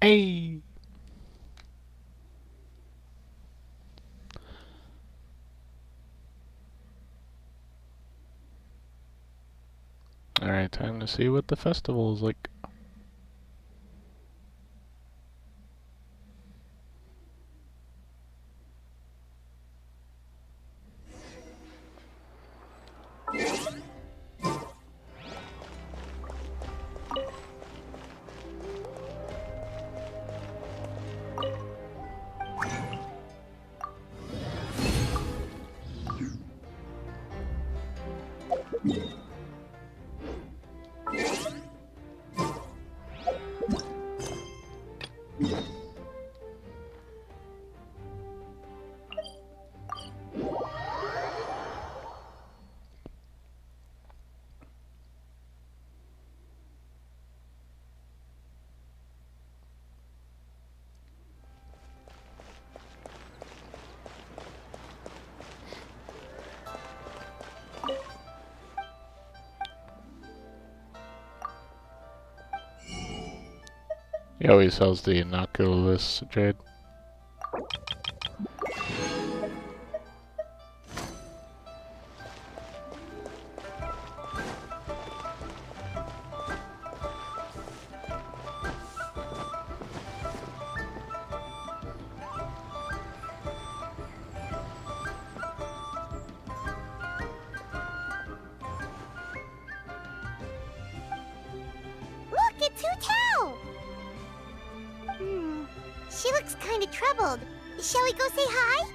Hey! Alright, time to see what the festival is like. He always sells the innocuous jade. Look, it's Hu Tao! She looks kind of troubled. Shall we go say hi?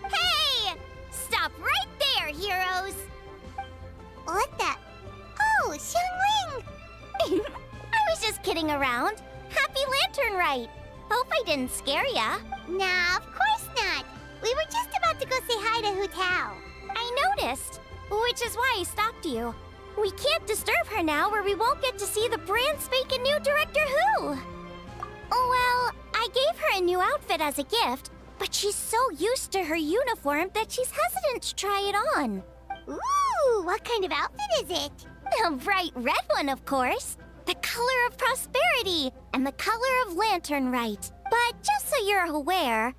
Hey! Stop right there, heroes! What the? Oh, Xiangling! I was just kidding around. Happy Lantern Rite! Hope I didn't scare ya. Nah, of course not. We were just about to go say hi to Hu Tao. I noticed, which is why I stopped you. We can't disturb her now or we won't get to see the brand spanking new Director Who. Well, I gave her a new outfit as a gift, but she's so used to her uniform that she's hesitant to try it on. Ooh, what kind of outfit is it? A bright red one, of course. The color of prosperity and the color of Lantern Rite. But just so you're aware,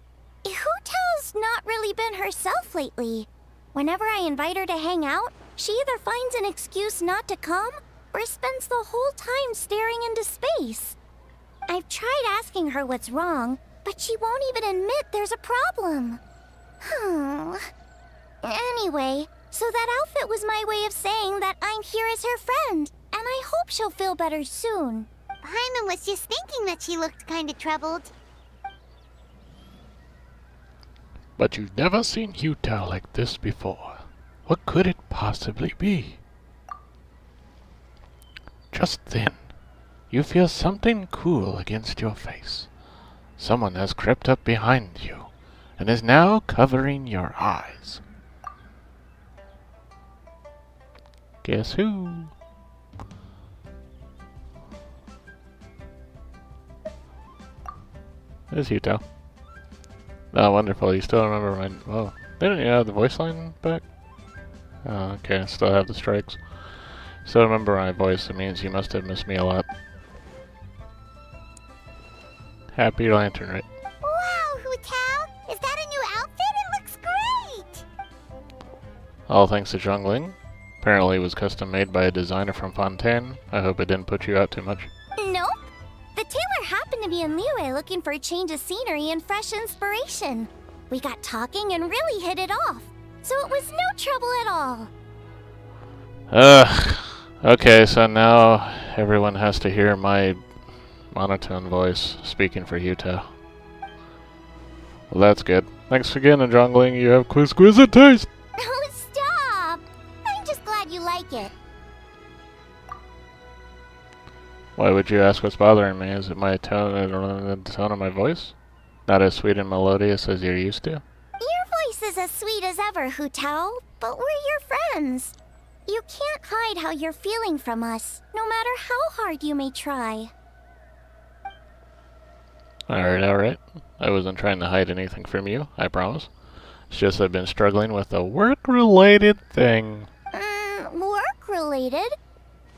Hu Tao's not really been herself lately. Whenever I invite her to hang out, she either finds an excuse not to come or spends the whole time staring into space. I've tried asking her what's wrong, but she won't even admit there's a problem. Anyway, so that outfit was my way of saying that I'm here as her friend, and I hope she'll feel better soon. Paimon was just thinking that she looked kind of troubled. But you've never seen Hu Tao like this before. What could it possibly be? Just then, you feel something cool against your face. Someone has crept up behind you and is now covering your eyes. Guess who? There's Hu Tao. Oh, wonderful. You still remember my... Oh, didn't you have the voice line back? Oh, okay. I still have the strikes. Still remember my voice. It means you must have missed me a lot. Happy Lantern Rite. Wow, Hu Tao! Is that a new outfit? It looks great! All thanks to Zhongling. Apparently it was custom made by a designer from Fontaine. I hope it didn't put you out too much. Nope. The tailor happened to be in Liyue looking for a change of scenery and fresh inspiration. We got talking and really hit it off. So it was no trouble at all. Okay, so now everyone has to hear my monotone voice speaking for Hu Tao. Well, that's good. Thanks again, Zhongling. You have exquisite taste! Oh, stop! I'm just glad you like it. Why would you ask what's bothering me? Is it my tone, the tone of my voice? Not as sweet and melodious as you're used to? Your voice is as sweet as ever, Hu Tao, but we're your friends. You can't hide how you're feeling from us, no matter how hard you may try. Alright. I wasn't trying to hide anything from you, I promise. It's just I've been struggling with a work-related thing. Work-related?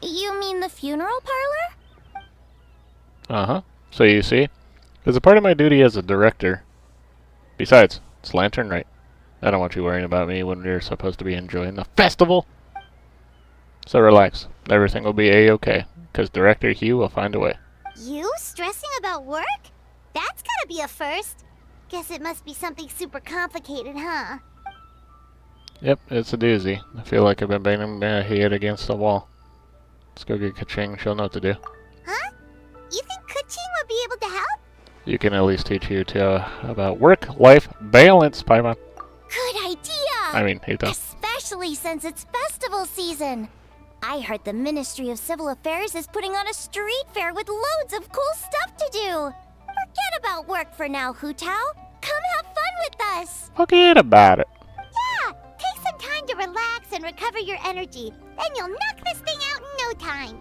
You mean the funeral parlor? Uh-huh. So you see, It's a part of my duty as a director. Besides, it's lantern night. I don't want you worrying about me when you're supposed to be enjoying the festival. So relax. Everything will be a-okay, because Director Hugh will find a way. You stressing about work? That's gotta be a first. Guess it must be something super complicated, huh? Yep, it's a doozy. I feel like I've been banging my head against the wall. Let's go get Ka-Ching. She'll know what to do. Huh? You think Ka-Ching would be able to help? You can at least teach you about work-life balance, Paimon. Good idea! I mean, Hito. Especially since it's festival season. I heard the Ministry of Civil Affairs is putting on a street fair with loads of cool stuff to do. Forget about work for now, Hu Tao. Come have fun with us. Forget about it. Yeah, take some time to relax and recover your energy. Then you'll knock this thing out in no time.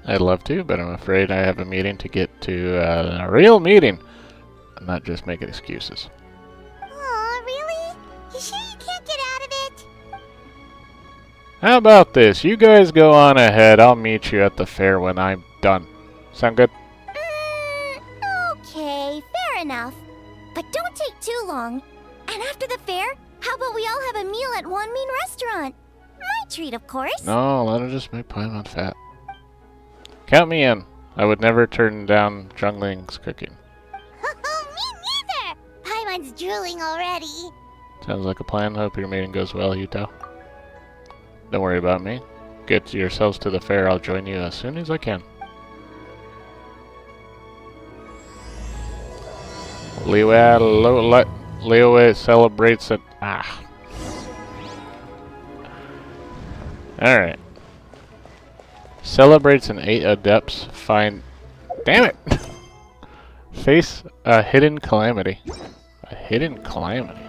I'd love to, but I'm afraid I have a meeting to get to, a real meeting. I'm not just making excuses. Aw, really? You sure you can't get out of it? How about this? You guys go on ahead. I'll meet you at the fair when I'm done. Sound good? Okay, fair enough. But don't take too long. And after the fair, how about we all have a meal at One Mean Restaurant? My treat, of course. No, that'll just make Paimon fat. Count me in. I would never turn down Jungling's cooking. Me neither! Paimon's drooling already. Sounds like a plan. Hope your meeting goes well, Yuto. Don't worry about me. Get yourselves to the fair. I'll join you as soon as I can. Liyue celebrates it. Alright. Celebrates an 8 adepts find. Damn it! Face a hidden calamity. A hidden calamity.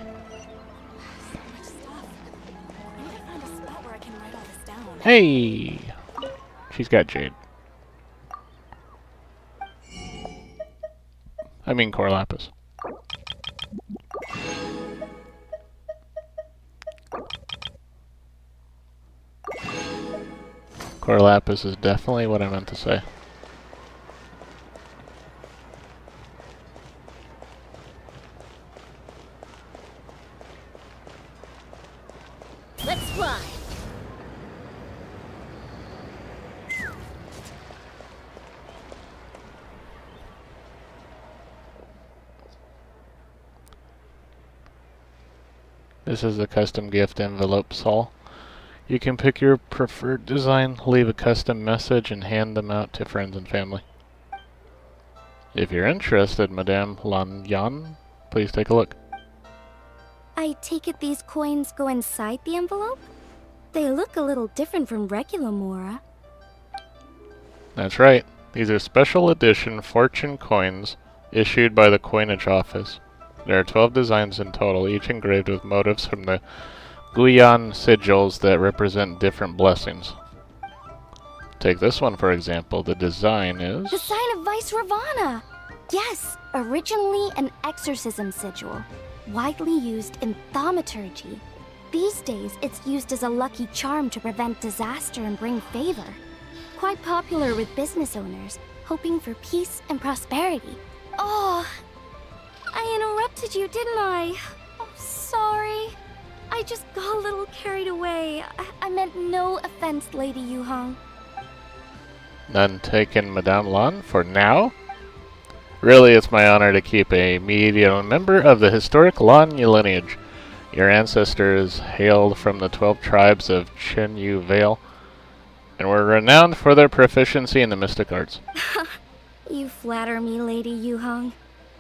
Hey! She's got Jade. I mean Core Lapis. Core Lapis is definitely what I meant to say. Let's fly. This is the custom gift envelope, Saul. You can pick your preferred design, leave a custom message, and hand them out to friends and family. If you're interested, Madame Lanyan, please take a look. I take it these coins go inside the envelope? They look a little different from regular Mora. That's right. These are special edition fortune coins issued by the coinage office. There are 12 designs in total, each engraved with motifs from the Guyan sigils that represent different blessings. Take this one, for example. The design is... The sign of Vice Ravana! Yes, originally an exorcism sigil, widely used in thaumaturgy. These days, it's used as a lucky charm to prevent disaster and bring favor. Quite popular with business owners, hoping for peace and prosperity. Oh, I interrupted you, didn't I? Oh, sorry. I just got a little carried away. I meant no offense, Lady Yuhong. None taken, Madame Lan, for now. Really, it's my honor to keep a medium member of the historic Lan lineage. Your ancestors hailed from the 12 tribes of Chen Yu Vale, and were renowned for their proficiency in the mystic arts. You flatter me, Lady Yuhong.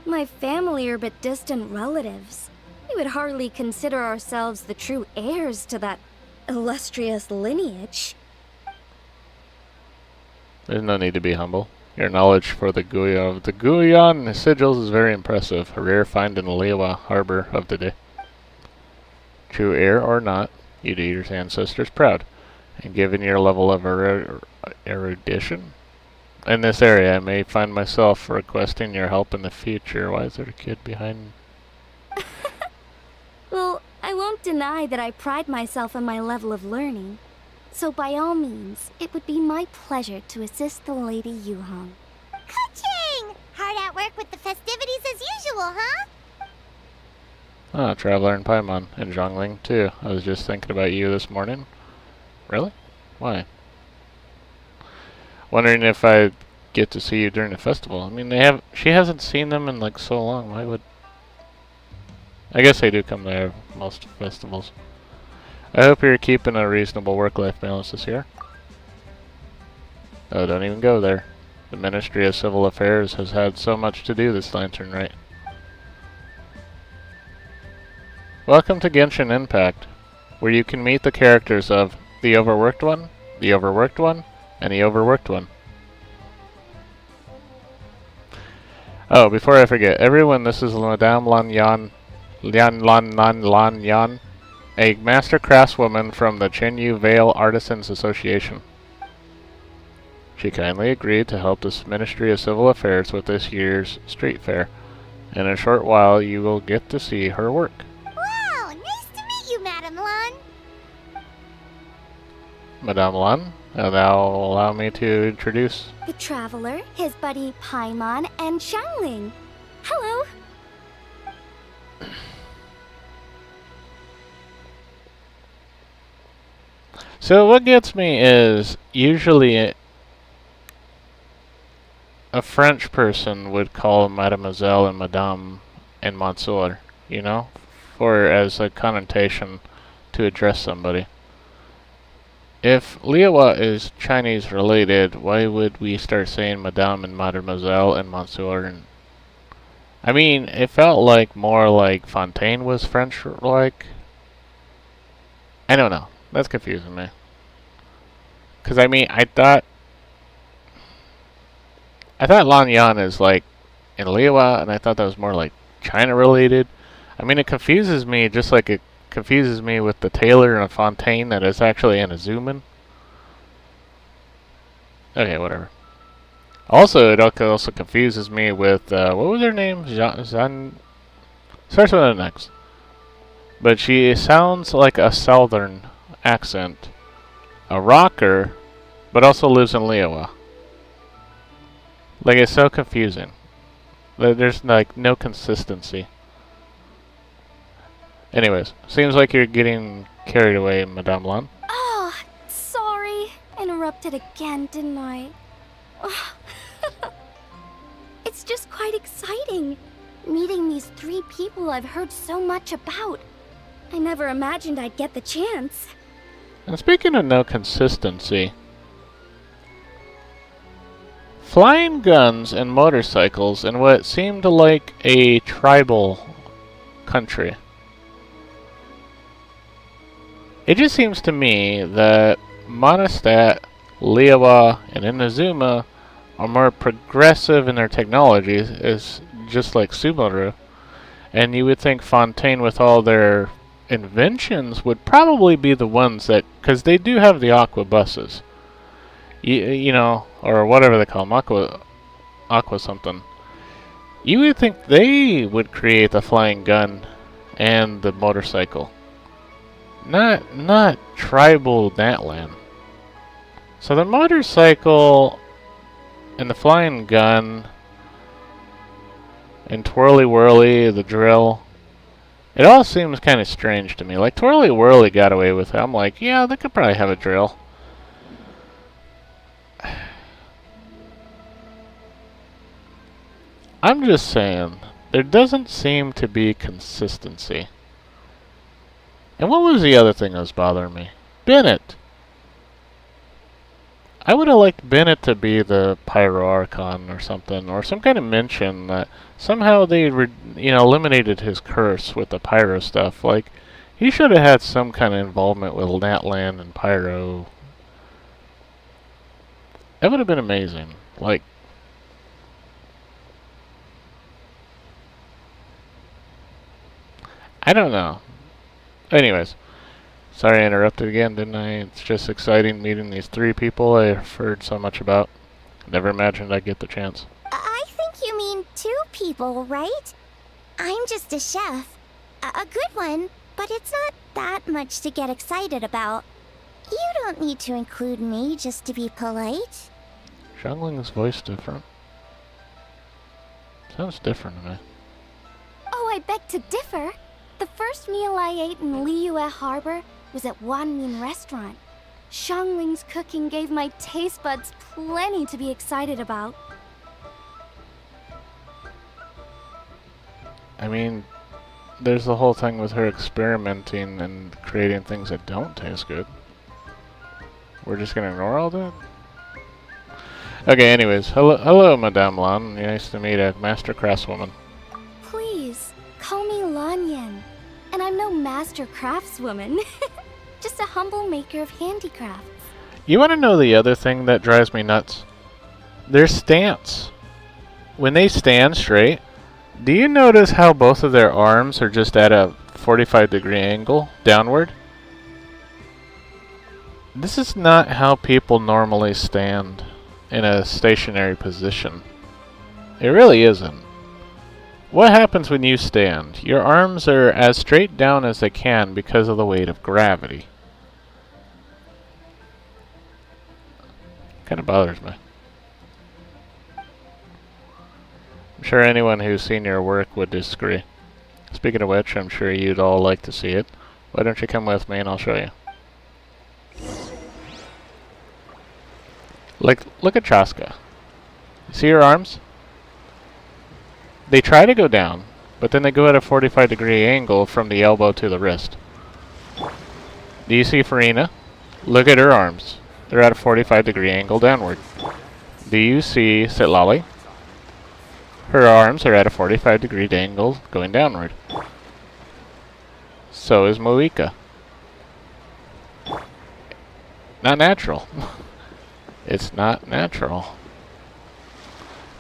My family are but distant relatives. We would hardly consider ourselves the true heirs to that illustrious lineage. There's no need to be humble. Your knowledge for the Guyan sigils is very impressive. A rare find in the Liyue harbor of the day. True heir or not, you do your ancestors proud. And given your level of erudition in this area, I may find myself requesting your help in the future. Why is there a kid behind? Well, I won't deny that I pride myself on my level of learning. So by all means, it would be my pleasure to assist the Lady Yuhong. Ka-Ching! work with the festivities as usual, huh? Ah, Traveler and Paimon. And Zhongling, too. I was just thinking about you this morning. Really? Why? Wondering if I get to see you during the festival. I mean, she hasn't seen them in like so long. Why would... I guess they do come there most festivals. I hope you're keeping a reasonable work-life balance this year. Oh, don't even go there. The Ministry of Civil Affairs has had so much to do this lantern right. Welcome to Genshin Impact, where you can meet the characters of the Overworked One, the Overworked One, and the Overworked One. Oh, before I forget, everyone, this is Madame Lan Yan, a master craftswoman from the Chenyu Vale Artisans Association. She kindly agreed to help the Ministry of Civil Affairs with this year's street fair. In a short while, you will get to see her work. Wow, nice to meet you, Madame Lan. Madame Lan, and now allow me to introduce... The Traveler, his buddy Paimon, and Xiangling. Hello. So what gets me is, usually a French person would call Mademoiselle and Madame and Monsieur, you know? For as a connotation to address somebody. If Liawa is Chinese related, why would we start saying Madame and Mademoiselle and Monsieur? And I mean, it felt like more like Fontaine was French-like. I don't know. That's confusing me. Because, I mean, I thought Lan Yan is like in Liawa, and I thought that was more like China-related. I mean, it confuses me just like it confuses me with the Taylor and Fontaine that is actually in a zoom-in. Okay, whatever. Also, it also confuses me with, what was her name? Zan... Starts with an X. But she sounds like a southern accent. A rocker, but also lives in Liawa. Like, it's so confusing. There's, like, no consistency. Anyways, seems like you're getting carried away, Madame Lan. Oh, sorry. Interrupted again, didn't I? Oh. It's just quite exciting. Meeting these 3 people I've heard so much about. I never imagined I'd get the chance. And speaking of no consistency, flying guns and motorcycles in what seemed like a tribal country. It just seems to me that Mondstadt, Liawa, and Inazuma are more progressive in their technologies, is just like Subaru. And you would think Fontaine, with all their inventions, would probably be the ones that, because they do have the aqua buses, you know, or whatever they call them, aqua something. You would think they would create the flying gun and the motorcycle, not tribal Natlan. So the motorcycle and the flying gun and Twirly Whirly, the drill, it all seems kind of strange to me. Like, Twirly Whirly got away with it. I'm like, yeah, they could probably have a drill. I'm just saying, there doesn't seem to be consistency. And what was the other thing that was bothering me? Bennett. I would have liked Bennett to be the Pyro Archon or something, or some kind of mention that somehow they eliminated his curse with the Pyro stuff. Like, he should have had some kind of involvement with Natlan and Pyro. That would have been amazing. Like, I don't know. Anyways, sorry I interrupted again, didn't I? It's just exciting meeting these 3 people I've heard so much about. Never imagined I'd get the chance. I think you mean 2 people, right? I'm just a chef. A good one, but it's not that much to get excited about. You don't need to include me just to be polite. Xiangling's voice different. Sounds different to me. Oh, I beg to differ. The first meal I ate in Liyue Harbor was at Wanmin Restaurant. Xiangling's cooking gave my taste buds plenty to be excited about. I mean, there's the whole thing with her experimenting and creating things that don't taste good. We're just gonna ignore all that? Okay, anyways, hello, Madame Lan. Nice to meet a master craftswoman. Please, call me Lanyan. And I'm no master craftswoman. Just a humble maker of handicrafts. You want to know the other thing that drives me nuts? Their stance. When they stand straight, do you notice how both of their arms are just at a 45-degree angle downward? This is not how people normally stand in a stationary position. It really isn't. What happens when you stand? Your arms are as straight down as they can because of the weight of gravity. Kind of bothers me. I'm sure anyone who's seen your work would disagree. Speaking of which, I'm sure you'd all like to see it. Why don't you come with me and I'll show you. Like, look at Chaska. You see her arms? They try to go down, but then they go at a 45-degree angle from the elbow to the wrist. Do you see Farina? Look at her arms. They're at a 45-degree angle downward. Do you see Sitlali? Her arms are at a 45-degree angle going downward. So is Moika. Not natural. It's not natural.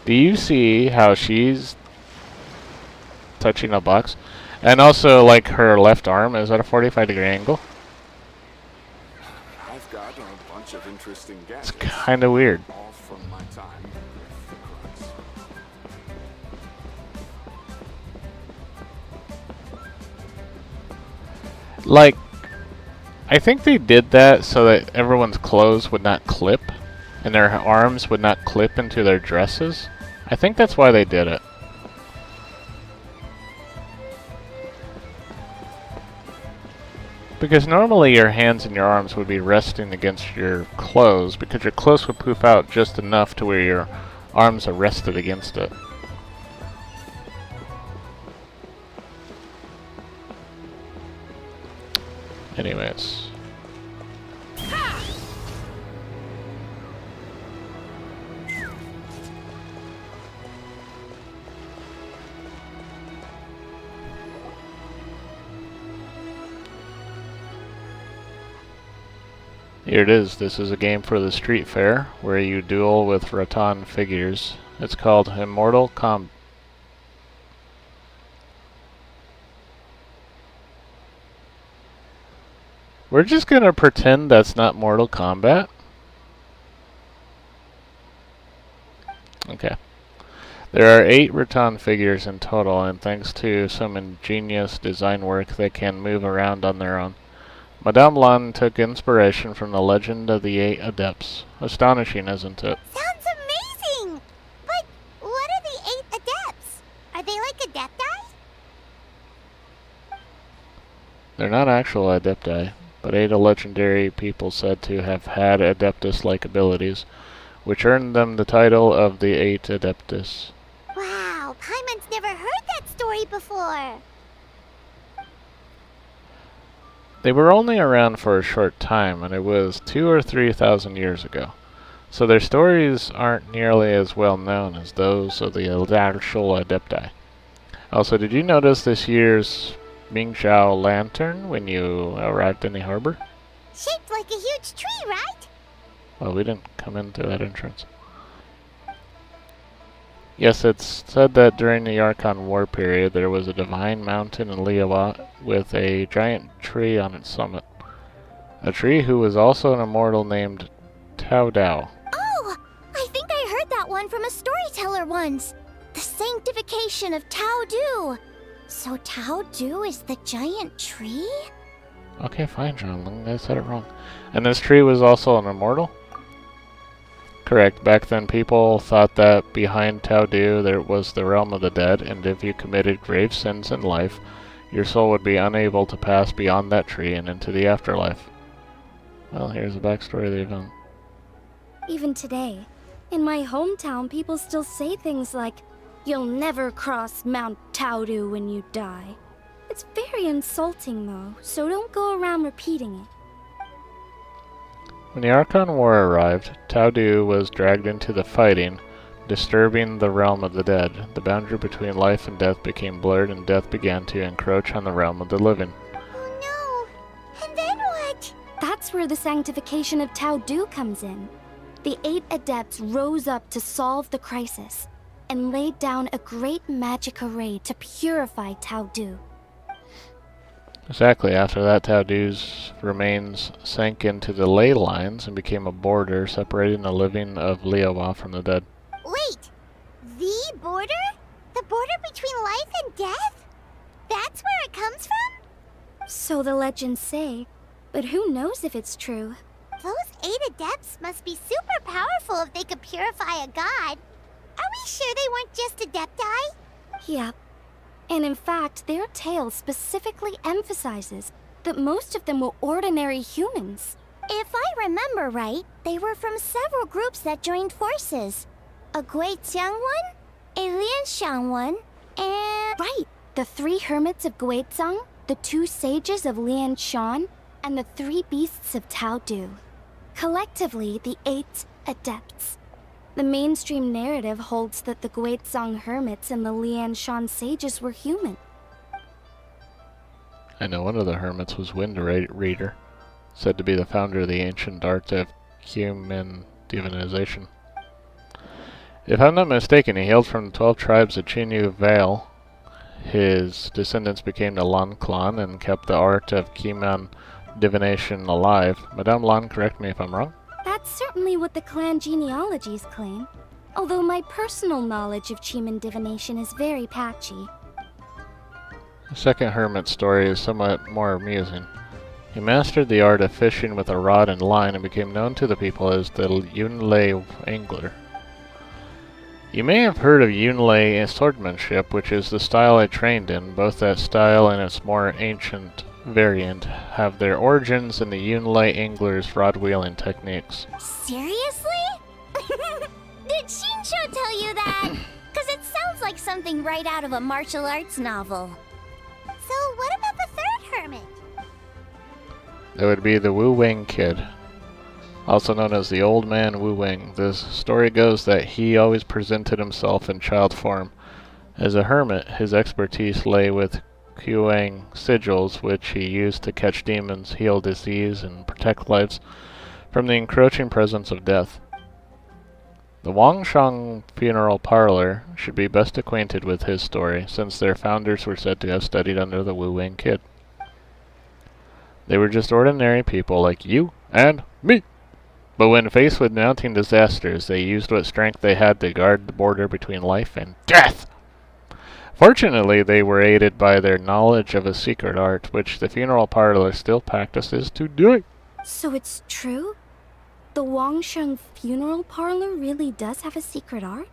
Do you see how she's touching a box? And also, like, her left arm is at a 45-degree angle. I've got a bunch of interesting gadgets. It's kind of weird. All from my time with the Crooks. Like, I think they did that so that everyone's clothes would not clip and their arms would not clip into their dresses. I think that's why they did it. Because normally your hands and your arms would be resting against your clothes because your clothes would poof out just enough to where your arms are rested against it. Anyways. Here it is. This is a game for the street fair where you duel with rattan figures. It's called Immortal Combat. We're just gonna pretend that's not Mortal Kombat. Okay. There are 8 rattan figures in total, and thanks to some ingenious design work, they can move around on their own. Madame Lan took inspiration from the legend of the 8 adepts. Astonishing, isn't it? Sounds amazing! But what are the 8 adepts? Are they like adepti? They're not actual adepti, but 8 legendary people said to have had adeptus-like abilities, which earned them the title of the 8 adeptus. Wow, Paimon's never heard that story before. They were only around for a short time, and it was 2,000 or 3,000 years ago. So their stories aren't nearly as well known as those of the actual adepti. Also, did you notice this year's Mingxiao lantern when you arrived in the harbor? Shaped like a huge tree, right? Well, we didn't come in through that entrance. Yes, it's said that during the Archon War period, there was a divine mountain in Liyue with a giant tree on its summit. A tree who was also an immortal named Tao Dao. Oh, I think I heard that one from a storyteller once. The sanctification of Tao Du. So Tao Du is the giant tree? Okay, fine, John. I said it wrong. And this tree was also an immortal? Correct. Back then, people thought that behind Taudu there was the realm of the dead, and if you committed grave sins in life, your soul would be unable to pass beyond that tree and into the afterlife. Well, here's the backstory of the event. Even today, in my hometown, people still say things like, "You'll never cross Mount Taudu when you die." It's very insulting, though, so don't go around repeating it. When the Archon War arrived, Taudu was dragged into the fighting, disturbing the realm of the dead. The boundary between life and death became blurred, and death began to encroach on the realm of the living. Oh no! And then what? That's where the sanctification of Taudu comes in. The 8 adepts rose up to solve the crisis, and laid down a great magic array to purify Taudu. Exactly. After that, Taudu's remains sank into the ley lines and became a border separating the living of Liyue from the dead. Wait! The border? The border between life and death? That's where it comes from? So the legends say, but who knows if it's true? Those 8 adepts must be super powerful if they could purify a god. Are we sure they weren't just adepti? Yep. And in fact, their tale specifically emphasizes that most of them were ordinary humans. If I remember right, they were from several groups that joined forces. A Guixiang one, a Lianshan one, and... Right! The 3 hermits of Guizang, the 2 sages of Lianshan, and the 3 beasts of Taudu. Collectively, the 8 adepts. The mainstream narrative holds that the Guizang hermits and the Lianshan sages were human. I know one of the hermits was Wind Reader, said to be the founder of the ancient art of human divinization. If I'm not mistaken, he hailed from the 12 tribes of Chinyu Vale. His descendants became the Lan clan and kept the art of Kiman divination alive. Madame Lan, correct me if I'm wrong? That's certainly what the clan genealogies claim, although my personal knowledge of Chiman divination is very patchy. The second hermit story is somewhat more amusing. He mastered the art of fishing with a rod and line and became known to the people as the Yunlei angler. You may have heard of Yunlei swordsmanship, which is the style I trained in. Both that style and its more ancient variant have their origins in the Yunlei angler's rod-wielding techniques. Seriously? Did Shinsho tell you that? Because it sounds like something right out of a martial arts novel. So what about the third hermit? That would be the Wu Wing Kid, also known as the Old Man Wu Wing. The story goes that he always presented himself in child form. As a hermit, his expertise lay with Kuang sigils, which he used to catch demons, heal disease, and protect lives from the encroaching presence of death. The Wangshang Funeral Parlor should be best acquainted with his story, since their founders were said to have studied under the Wu Wing Kid. They were just ordinary people like you and me. But when faced with mounting disasters, they used what strength they had to guard the border between life and death. Fortunately, they were aided by their knowledge of a secret art, which the funeral parlor still practices today. So it's true? The Wangsheng Funeral Parlor really does have a secret art?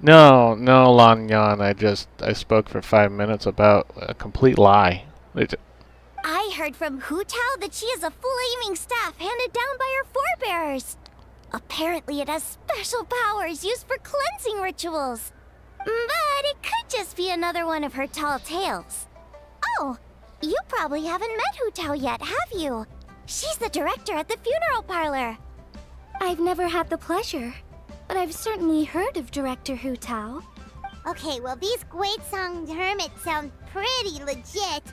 No, Lan Yan, I spoke for 5 minutes about a complete lie. I heard from Hu Tao that she has a flaming staff handed down by her forebears. Apparently it has special powers used for cleansing rituals. But it could just be another one of her tall tales. Oh, you probably haven't met Hu Tao yet, have you? She's the director at the funeral parlor. I've never had the pleasure, but I've certainly heard of Director Hu Tao. Okay, well these Guizang hermits sound pretty legit.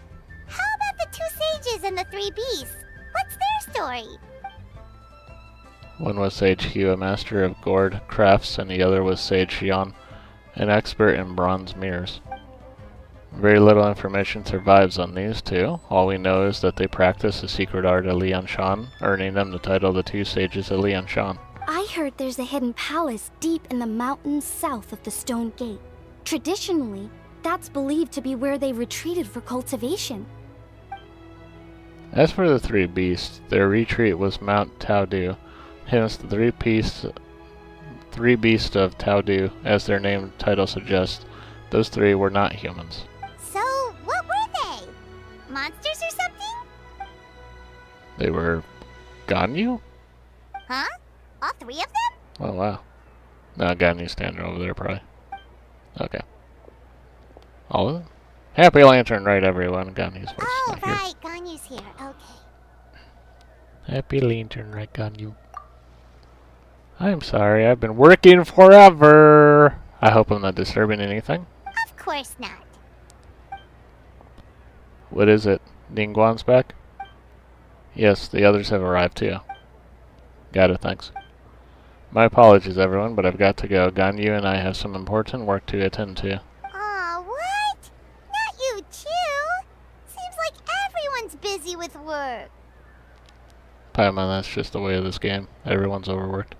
How about the 2 sages and the 3 beasts? What's their story? One was Sage Hugh, a master of gourd crafts, and the other was Sage Xian, an expert in bronze mirrors. Very little information survives on these 2. All we know is that they practice the secret art of Lianshan, earning them the title of the 2 sages of Lianshan. I heard there's a hidden palace deep in the mountains south of the Stone Gate. Traditionally, that's believed to be where they retreated for cultivation. As for the 3 beasts, their retreat was Mount Taudu, hence the 3 beasts 3 beasts of Taudu, as their name title suggests. Those 3 were not humans. So, what were they? Monsters or something? They were Ganyu? Huh? All 3 of them? Oh wow. No, Ganyu's standing over there probably. Okay. All of them? Happy Lantern, right everyone. Ganyu's voice Oh, not here. right. Ganyu's here. Okay. Happy Lantern, right Ganyu. I'm sorry, I've been working forever. I hope I'm not disturbing anything. Of course not. What is it? Ningguan's back? Yes, the others have arrived too. Got it, thanks. My apologies, everyone, but I've got to go. Ganyu and I have some important work to attend to. Aw, what? Not you too? Seems like everyone's busy with work. Paimon, that's just the way of this game. Everyone's overworked.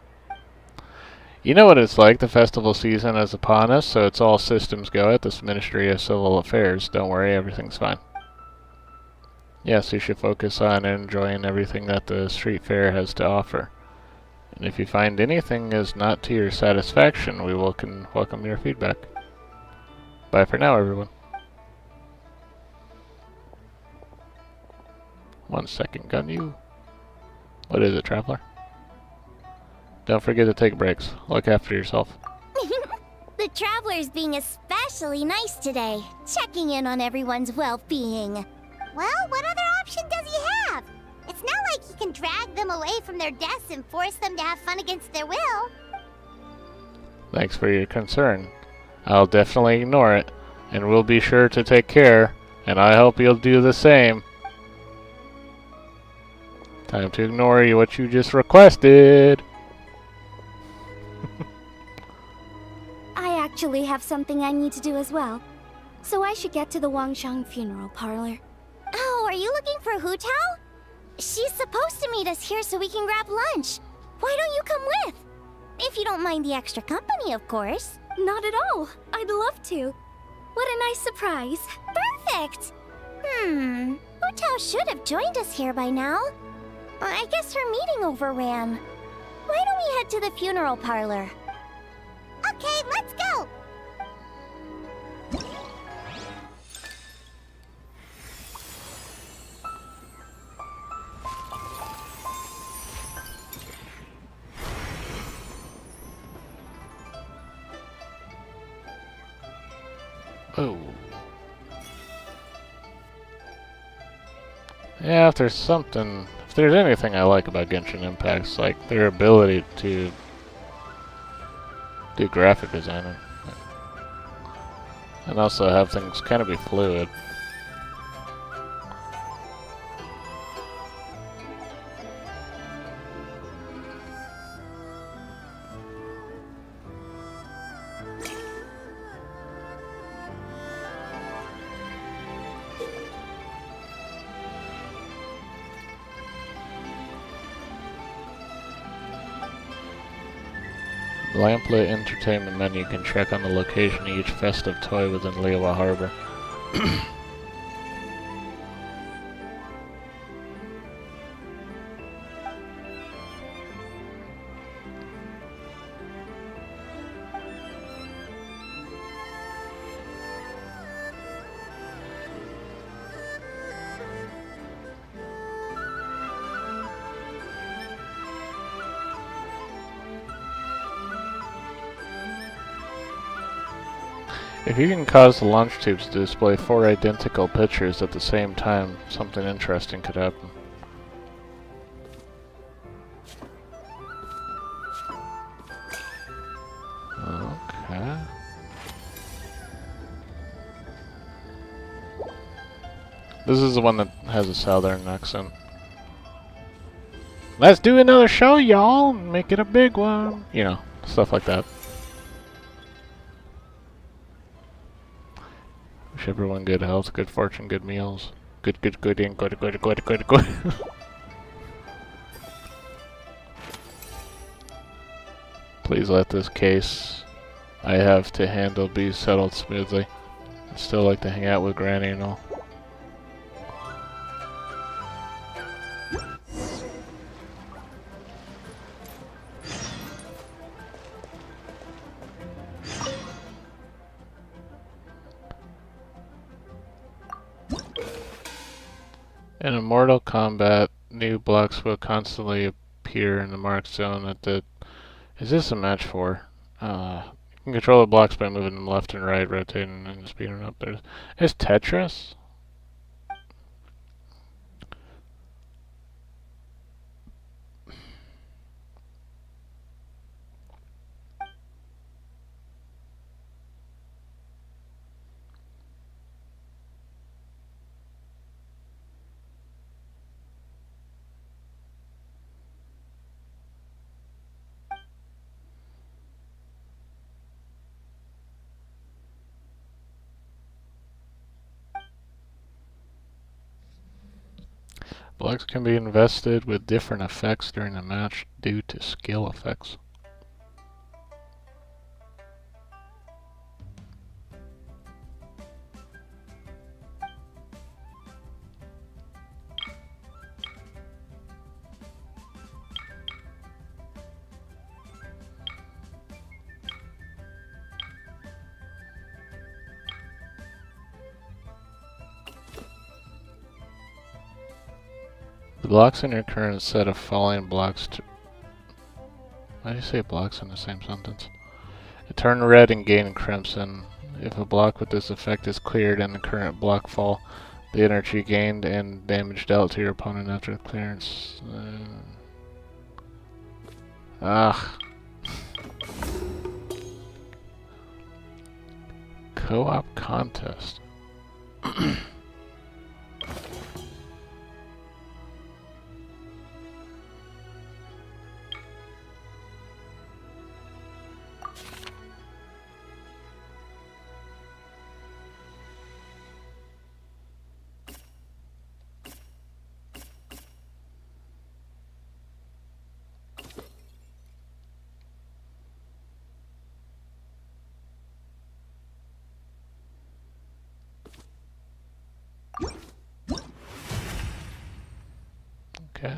You know what it's like. The festival season is upon us, so it's all systems go at this Ministry of Civil Affairs. Don't worry, everything's fine. Yes, you should focus on enjoying everything that the street fair has to offer. And if you find anything is not to your satisfaction, we can welcome your feedback. Bye for now, everyone. 1 second, Ganyu. What is it, Traveler? Don't forget to take breaks. Look after yourself. The Traveler's being especially nice today, checking in on everyone's well-being. Well, what other option does he have? It's not like he can drag them away from their desks and force them to have fun against their will. Thanks for your concern. I'll definitely ignore it, and we'll be sure to take care, and I hope you'll do the same. Time to ignore what you just requested. I actually have something I need to do as well. So I should get to the Wangshang funeral parlor. Oh, are you looking for Hu Tao? She's supposed to meet us here so we can grab lunch. Why don't you come with? If you don't mind the extra company, of course. Not at all. I'd love to. What a nice surprise. Perfect! Hu Tao should have joined us here by now. I guess her meeting overran. Why don't we head to the funeral parlor? Okay, let's go! Oh. Yeah, if there's anything I like about Genshin Impact, it's like their ability to do graphic design and also have things kind of be fluid. Lamplit Entertainment menu can check on the location of each festive toy within Liyue Harbor. If you can cause the launch tubes to display 4 identical pictures at the same time, something interesting could happen. Okay. This is the one that has a southern accent. Let's do another show, y'all! Make it a big one! You know, stuff like that. Wish everyone good health, good fortune, good meals. Good, and good. Please let this case I have to handle be settled smoothly. I still like to hang out with Granny and all. In a Mortal Kombat, new blocks will constantly appear in the marked zone at the... Is this a match 4? You can control the blocks by moving them left and right, rotating and speeding up. There's Tetris? Blocks can be invested with different effects during the match due to skill effects. The blocks in your current set of falling blocks to... Why do you say blocks in the same sentence? Turn red and gain crimson. If a block with this effect is cleared and the current block fall, the energy gained and damage dealt to your opponent after the clearance... Co-op contest. Okay.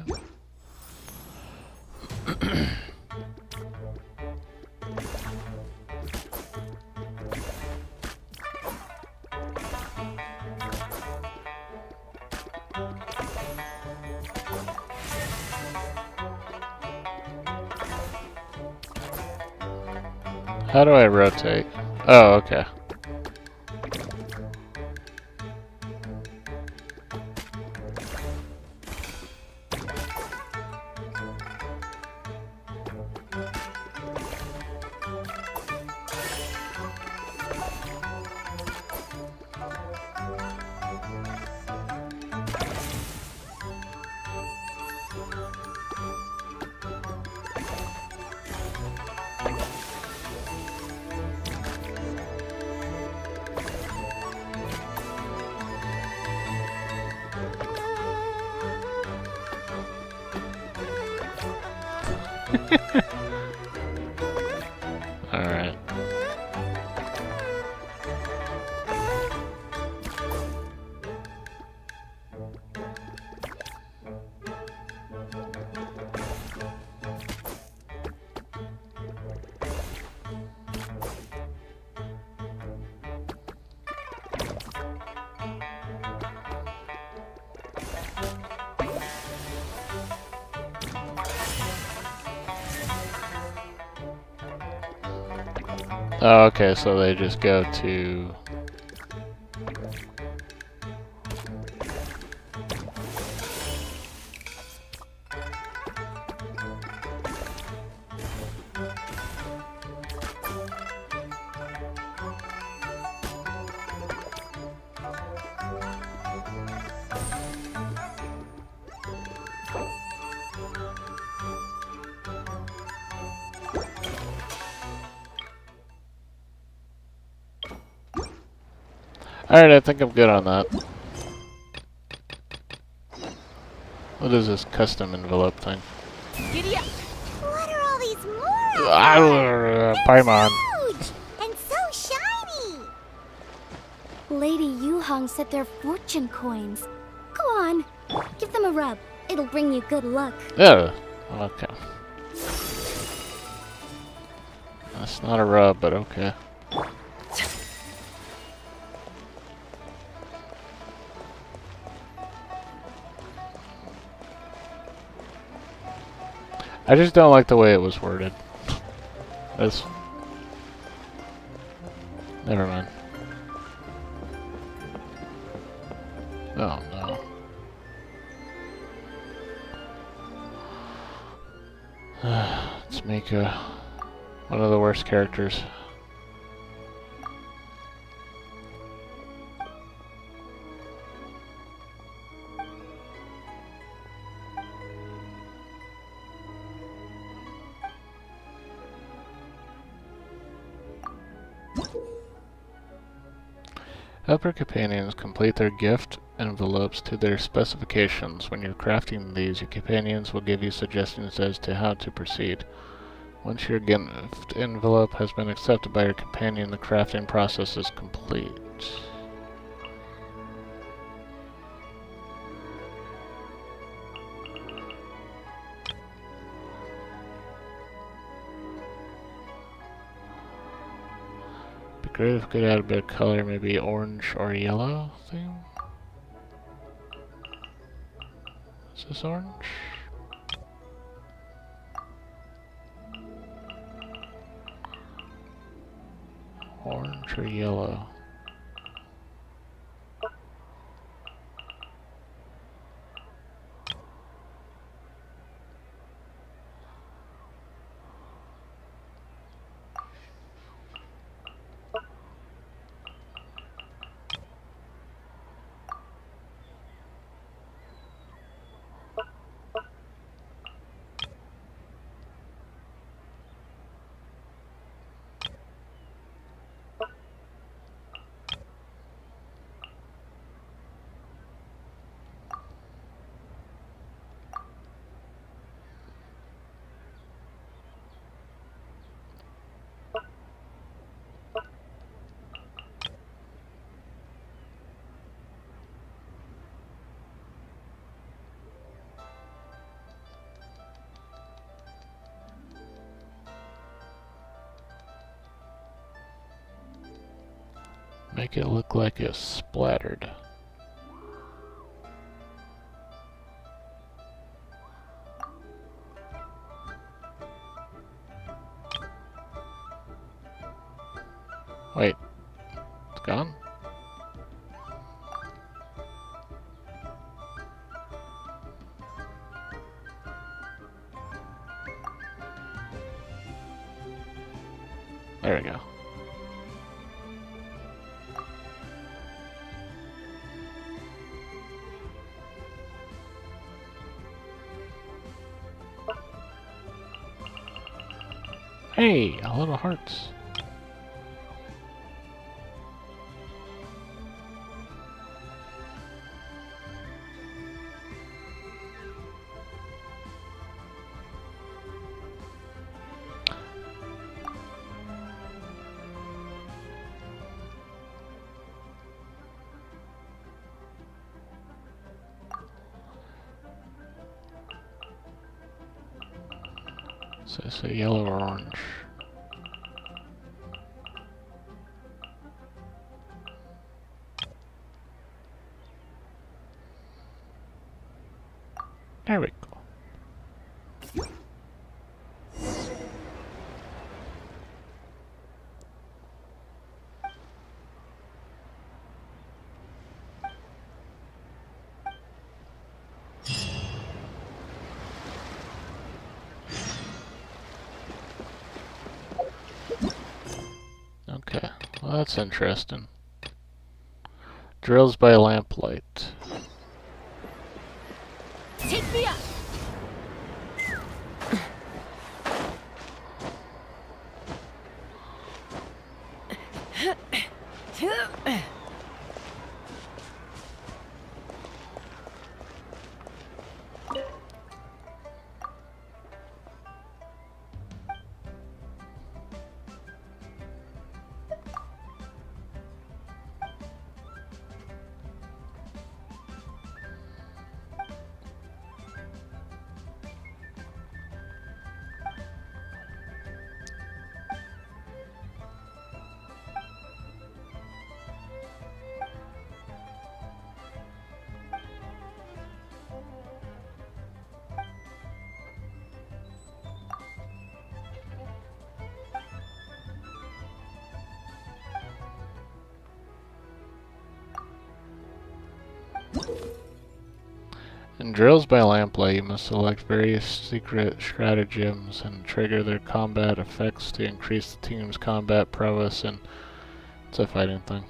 How do I rotate? Oh, okay. Alright. Oh, okay, so they just go to... Alright, I think I'm good on that. What is this custom envelope thing? Giddy up! What are all these morons? Paimon. Huge and so shiny. Lady Yuhong said they're fortune coins. Go on, give them a rub. It'll bring you good luck. Yeah. Okay. That's not a rub, but okay. I just don't like the way it was worded. That's... Never mind. Oh no. Let's make one of the worst characters. Help your companions complete their gift envelopes to their specifications. When you're crafting these, your companions will give you suggestions as to how to proceed. Once your gift envelope has been accepted by your companion, the crafting process is complete. Be great if we could add a bit of color, maybe orange or yellow theme. Is this orange? Orange or yellow? Make it look like it's splattered. Wait, it's gone? There we go. Hey, a lot of hearts. So it's a yellow or orange. There we go. Okay, well that's interesting. Drills by lamplight. Take me up! In drills by lamplight, you must select various secret stratagems and trigger their combat effects to increase the team's combat prowess, and it's a fighting thing.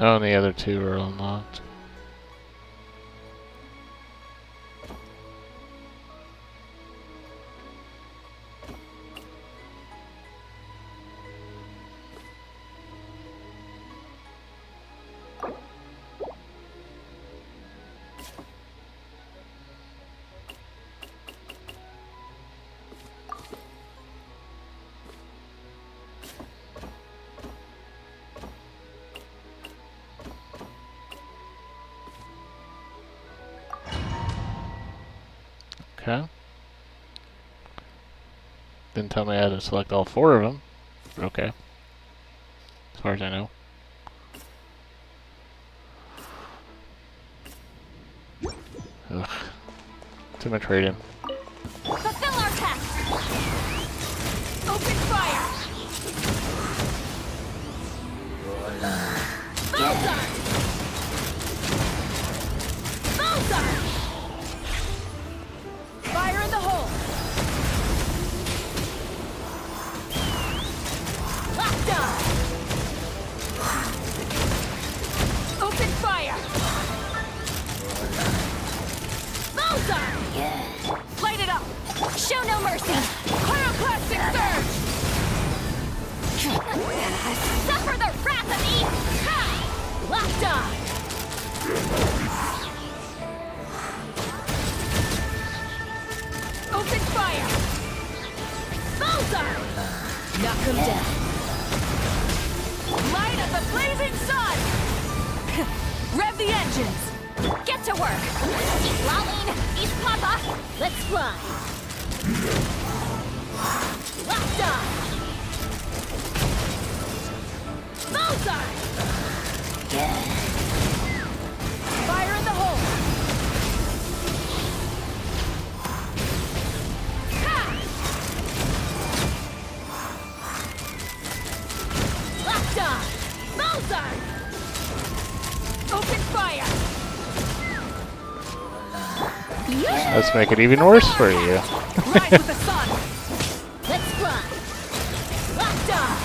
Oh, and the other two are unlocked. Okay. Didn't tell me I had to select all 4 of them. Okay. As far as I know. Ugh. Too much rating. Fulfill our task! Open fire! Bullseye! Bullseye! Fire in the hole! Lockdown! Open fire! Bullseye! Light it up! Show no mercy! Pyroclastic surge! Suffer the wrath of me! Ha! Locked on! Open fire! Bullseye! Knock him down! Light of the blazing sun! Rev the engines! Get to work! East lolling! East papa! Let's fly! Locked on! Bullseye! Fire in the hole! Ha! Locked on! Bullseye! Open fire! Let's make it even worse for you. Rise with the sun! Let's fly! Locked on!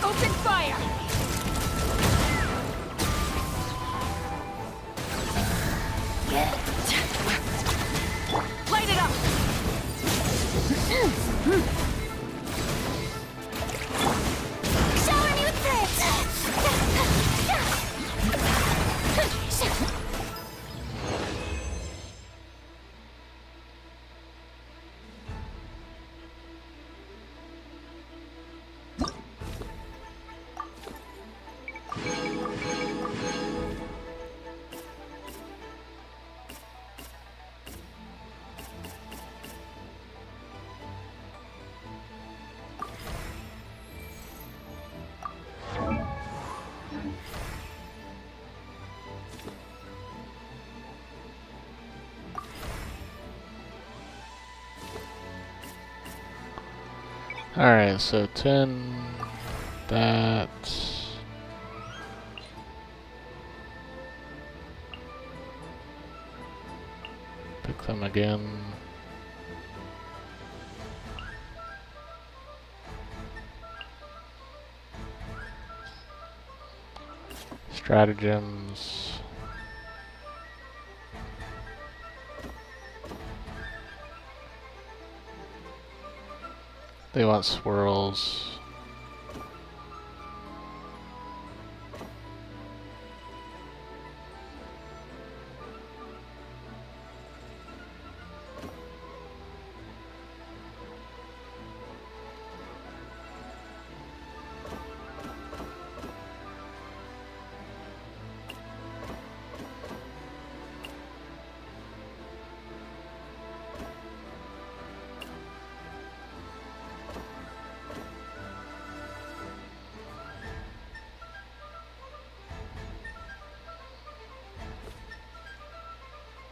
Open fire! Light it up! Shower me with threats! Alright, so 10, that. Pick them again. Stratagems. They want swirls.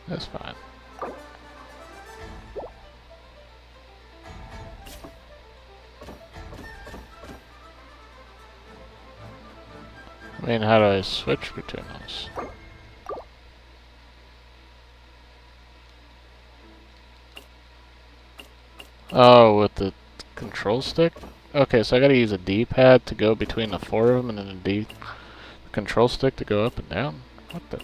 That's fine. I mean, how do I switch between those? Oh, with the control stick? Okay, so I gotta use a D-pad to go between the four of them and then a D control stick to go up and down? What the?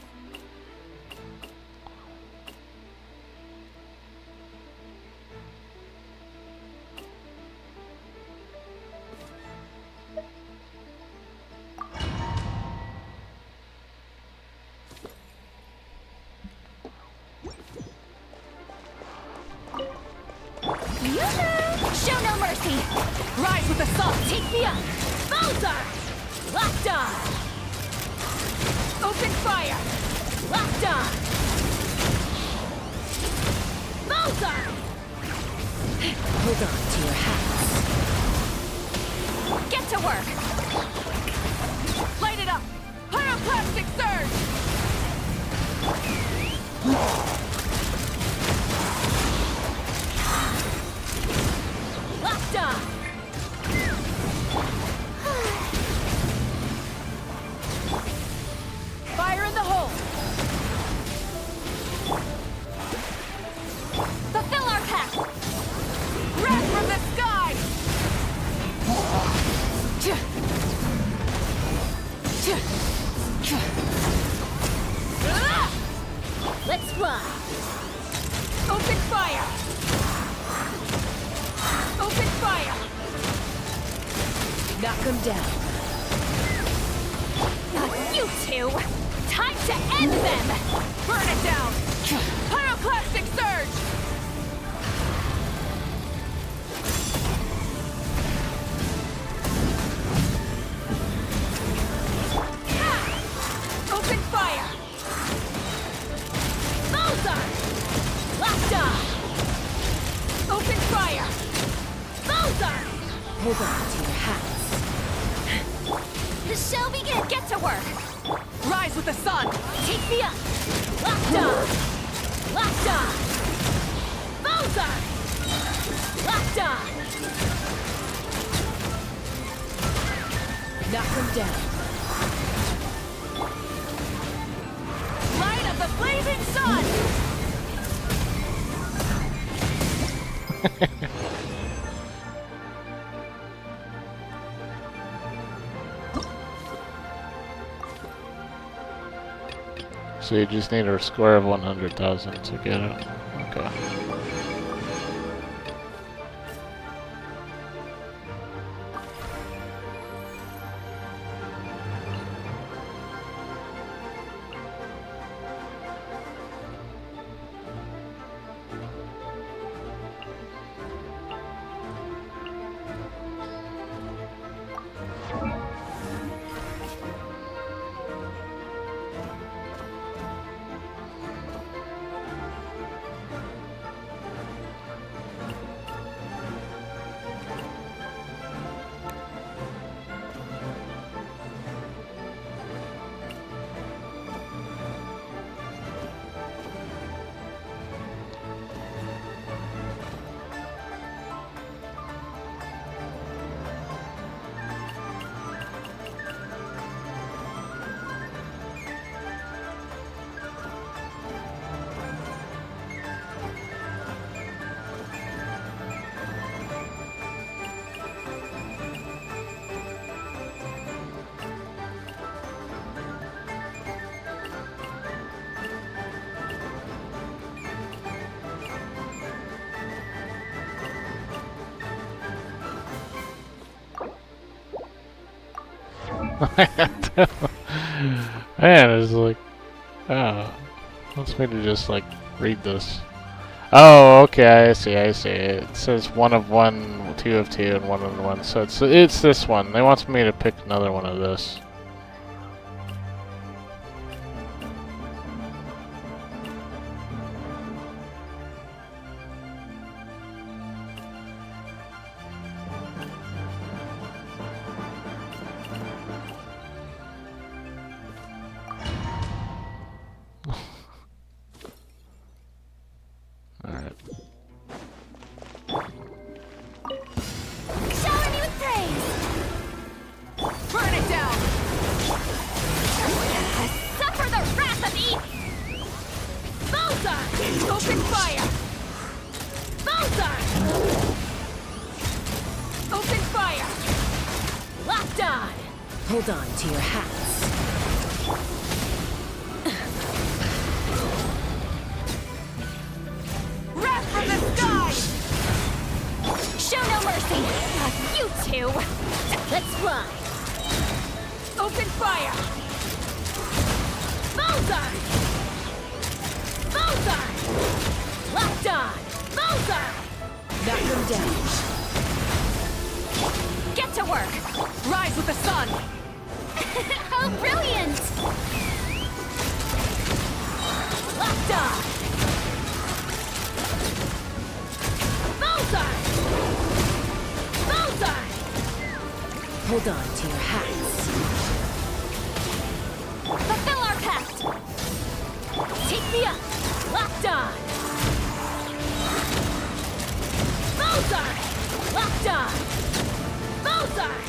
Show no mercy! Rise with the sun! Take me up! Bowser! Locked on! Open fire! Locked on! Bowser! Hold on to your hats. Get to work! Light it up! Pyroclastic surge! Locked on! Fire in the hole! Fulfill our path! Wrath from the sky! Let's fly! Open fire! Open fire! Knock him down. You two! Time to end them! Burn it down! Pyroclastic surge! Open fire! Bowser! Locked on! Open fire! Bowser! Hold on to your hats. The show begins! Get to work! Rise with the sun! Take me up! Locked on! Locked on! Bowser! Locked on! Knock him down. Light of the blazing sun! So you just need a square of 100,000 to get it. Okay. Man, it's like, oh, wants me to just like read this. Oh, okay, I see. It says 1 of 1, 2 of 2, and 1 of 1. So it's this one. They want me to pick another one of this. Alright. Shower me with praise! Burn it down! Suffer the wrath of Eden! Bullseye! Open fire! Bullseye! Open fire! Locked on! Hold on to your hats. Wrath from the sky! Show no mercy! Not you two! Let's fly! Open fire! Bullseye! Bullseye! Locked on! Bullseye! Knock them down. Get to work! Rise with the sun! How brilliant! Locked on! Bullseye! Bullseye! Hold on to your hats. Fulfill our pact! Take me up! Locked on! Bullseye! Locked on! Bullseye!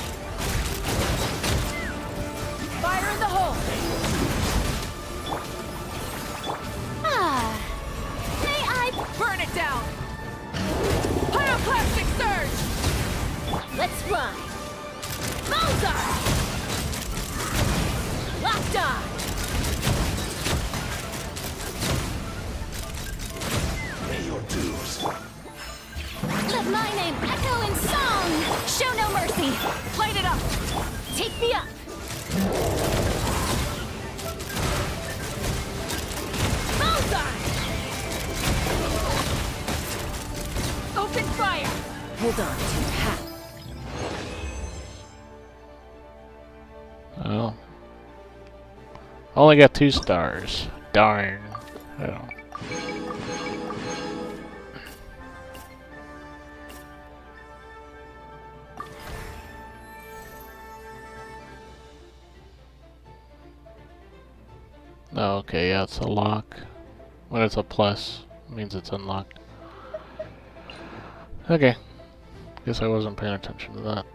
Fire in the hole! Ah, May I burn it down! Pyroclastic surge! Let's fly! Bullseye! Locked on! Let my name echo in song! Show no mercy! Light it up! Take me up! Bullseye! Open fire! Hold on to your hat. Oh. Only got 2 stars. Darn. Oh. Oh, okay, yeah, it's a lock. When it's a plus, it means it's unlocked. Okay. Guess I wasn't paying attention to that.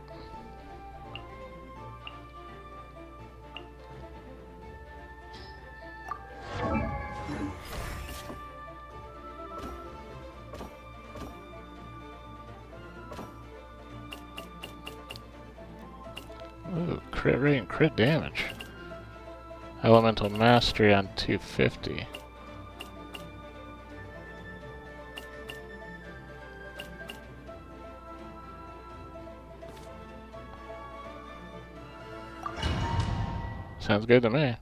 Ooh, crit rate and crit damage. Elemental mastery on 250. Sounds good to me.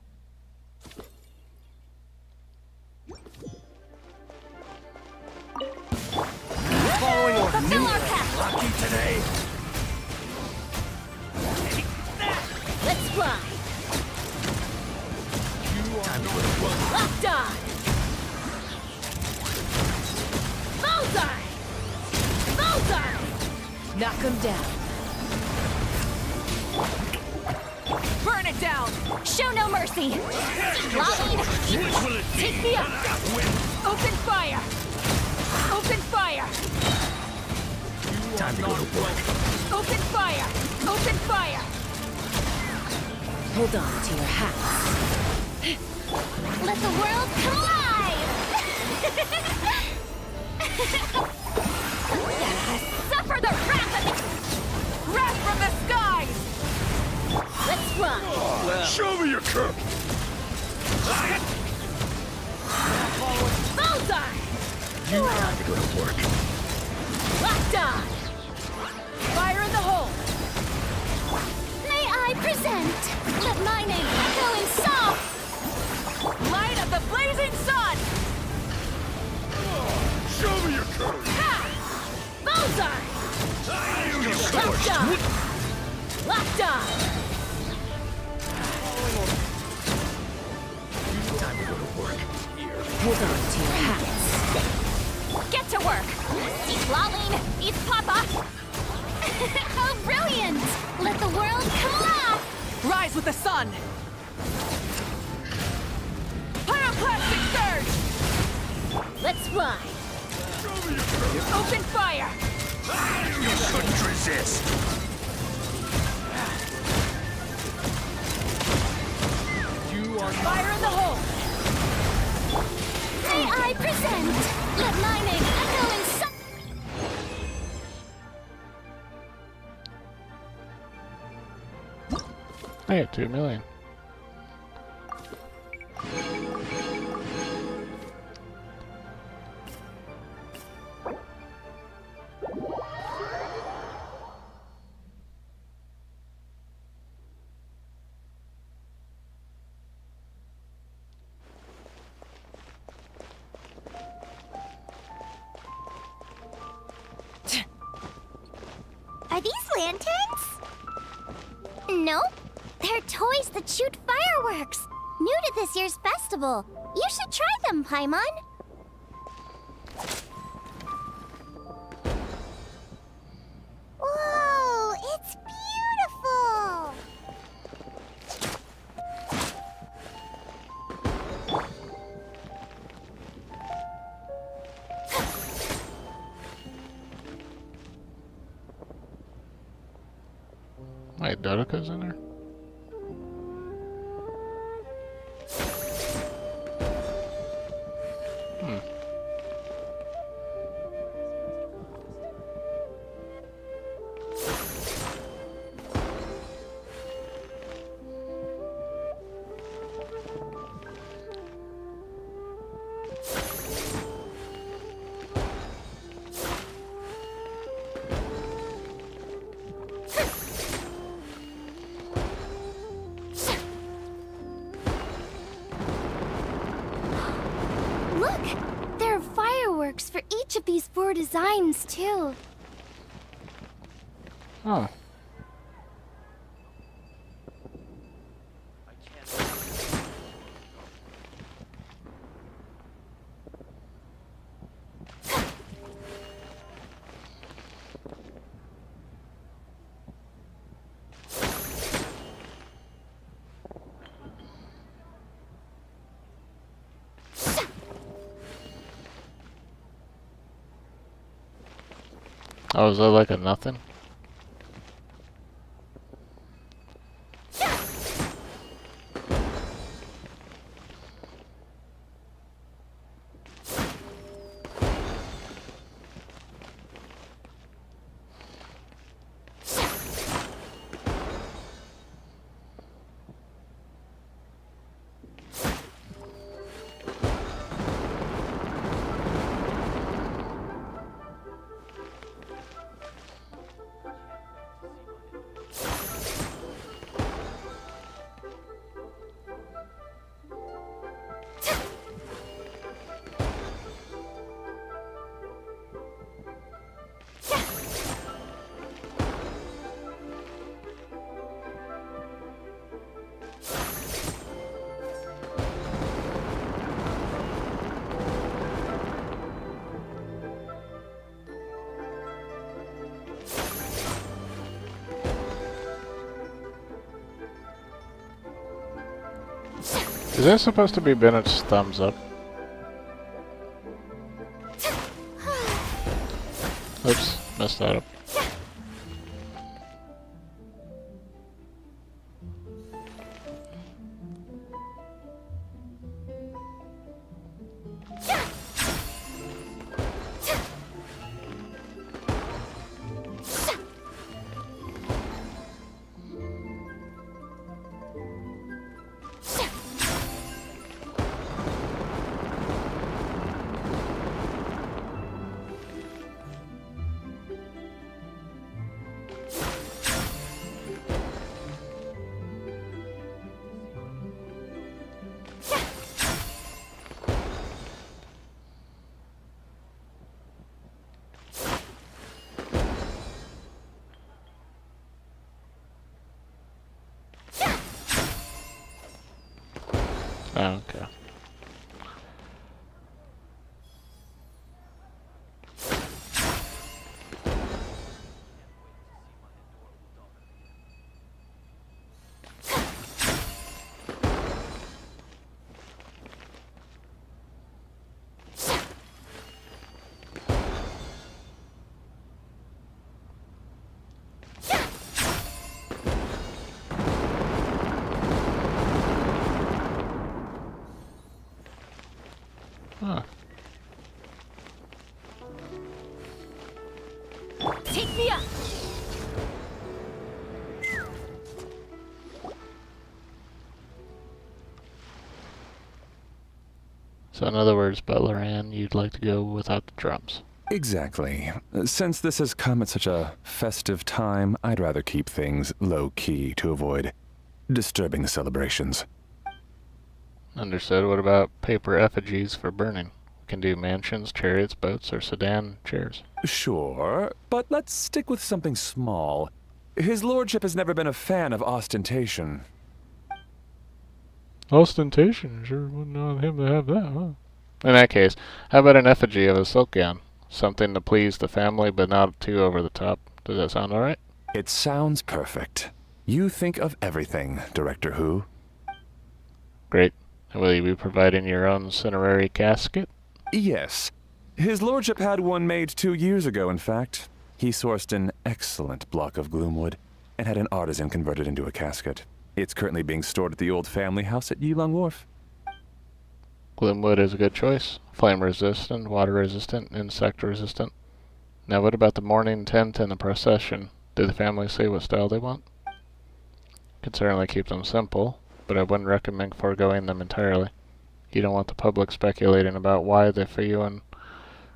Fulfill our pact! Lucky today. Let's fly! Locked on! Bullseye! Bullseye! Knock him down. Burn it down! Show no mercy! Lobbying! Take me up! Open fire! Open fire! Time to go to work. Open fire! Open fire! Hold on to your hats. let the world come alive! Suffer the wrath from the skies! Let's run! Show me your curve. Bullseye! Time to go to work. Locked on! Fire in the hole! May I present present. Let my name echo in song. Light of the blazing sun! Show me your courage! Ha! Bullseye! Locked on! Locked on! Time to go to work. Here. Hold on to your hats. Get to work! Eat Lolling! Eat Papa! How brilliant! Let the world come alive! Rise with the sun! Pyroclastic surge! Let's fly! Show me your courage! Open fire! You couldn't resist! You are Fire in the hole! May I present? Let my name echo in song. I have 2 million. Are these lanterns? Nope. They're toys that shoot fireworks. New to this year's festival. You should try them, Paimon. Whoa, it's beautiful. Wait, Dodeka's in there? Hmm. Look! There are fireworks for each of these 4 designs, too. Oh. Oh, is that like a nothing? Is that supposed to be Bennett's thumbs up? Oops, messed that up. Oh, okay. Huh. Take me up! So in other words, Butler Ann, you'd like to go without the drums. Exactly. Since this has come at such a festive time, I'd rather keep things low-key to avoid disturbing the celebrations. Understood. What about paper effigies for burning? We can do mansions, chariots, boats, or sedan chairs. Sure, but let's stick with something small. His lordship has never been a fan of ostentation. Ostentation? Sure wouldn't want him to have that, huh? In that case, how about an effigy of a silk gown? Something to please the family, but not too over the top. Does that sound alright? It sounds perfect. You think of everything, Director Who. Great. Will you be providing your own cinerary casket? Yes. His lordship had one made 2 years ago, in fact. He sourced an excellent block of gloomwood and had an artisan convert it into a casket. It's currently being stored at the old family house at Yilong Wharf. Gloomwood is a good choice. Flame resistant, water resistant, insect resistant. Now what about the mourning tent and the procession? Do the family say what style they want? Could certainly keep them simple, but I wouldn't recommend foregoing them entirely. You don't want the public speculating about why the Feyuan and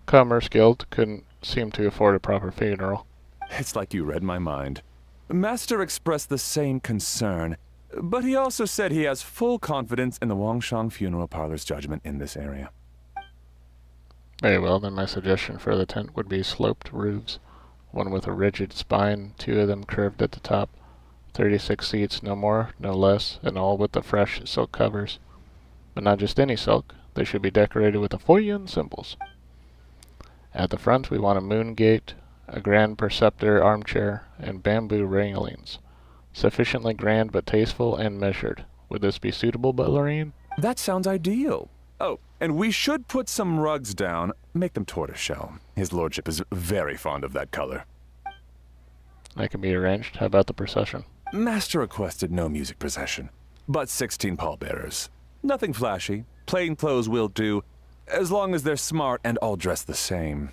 Commerce Guild couldn't seem to afford a proper funeral. It's like you read my mind. Master expressed the same concern, but he also said he has full confidence in the Wangshang Funeral Parlor's judgment in this area. Very well, then my suggestion for the tent would be sloped roofs. One with a rigid spine, 2 of them curved at the top. 36 seats, no more, no less, and all with the fresh silk covers. But not just any silk, they should be decorated with the Feyuan symbols. At the front we want a moon gate, a grand preceptor armchair, and bamboo railings. Sufficiently grand but tasteful and measured. Would this be suitable, Butlerine? That sounds ideal. Oh, and we should put some rugs down. Make them tortoiseshell. His lordship is very fond of that color. That can be arranged. How about the procession? Master requested no music procession, but 16 pallbearers. Nothing flashy. Plain clothes will do, as long as they're smart and all dressed the same.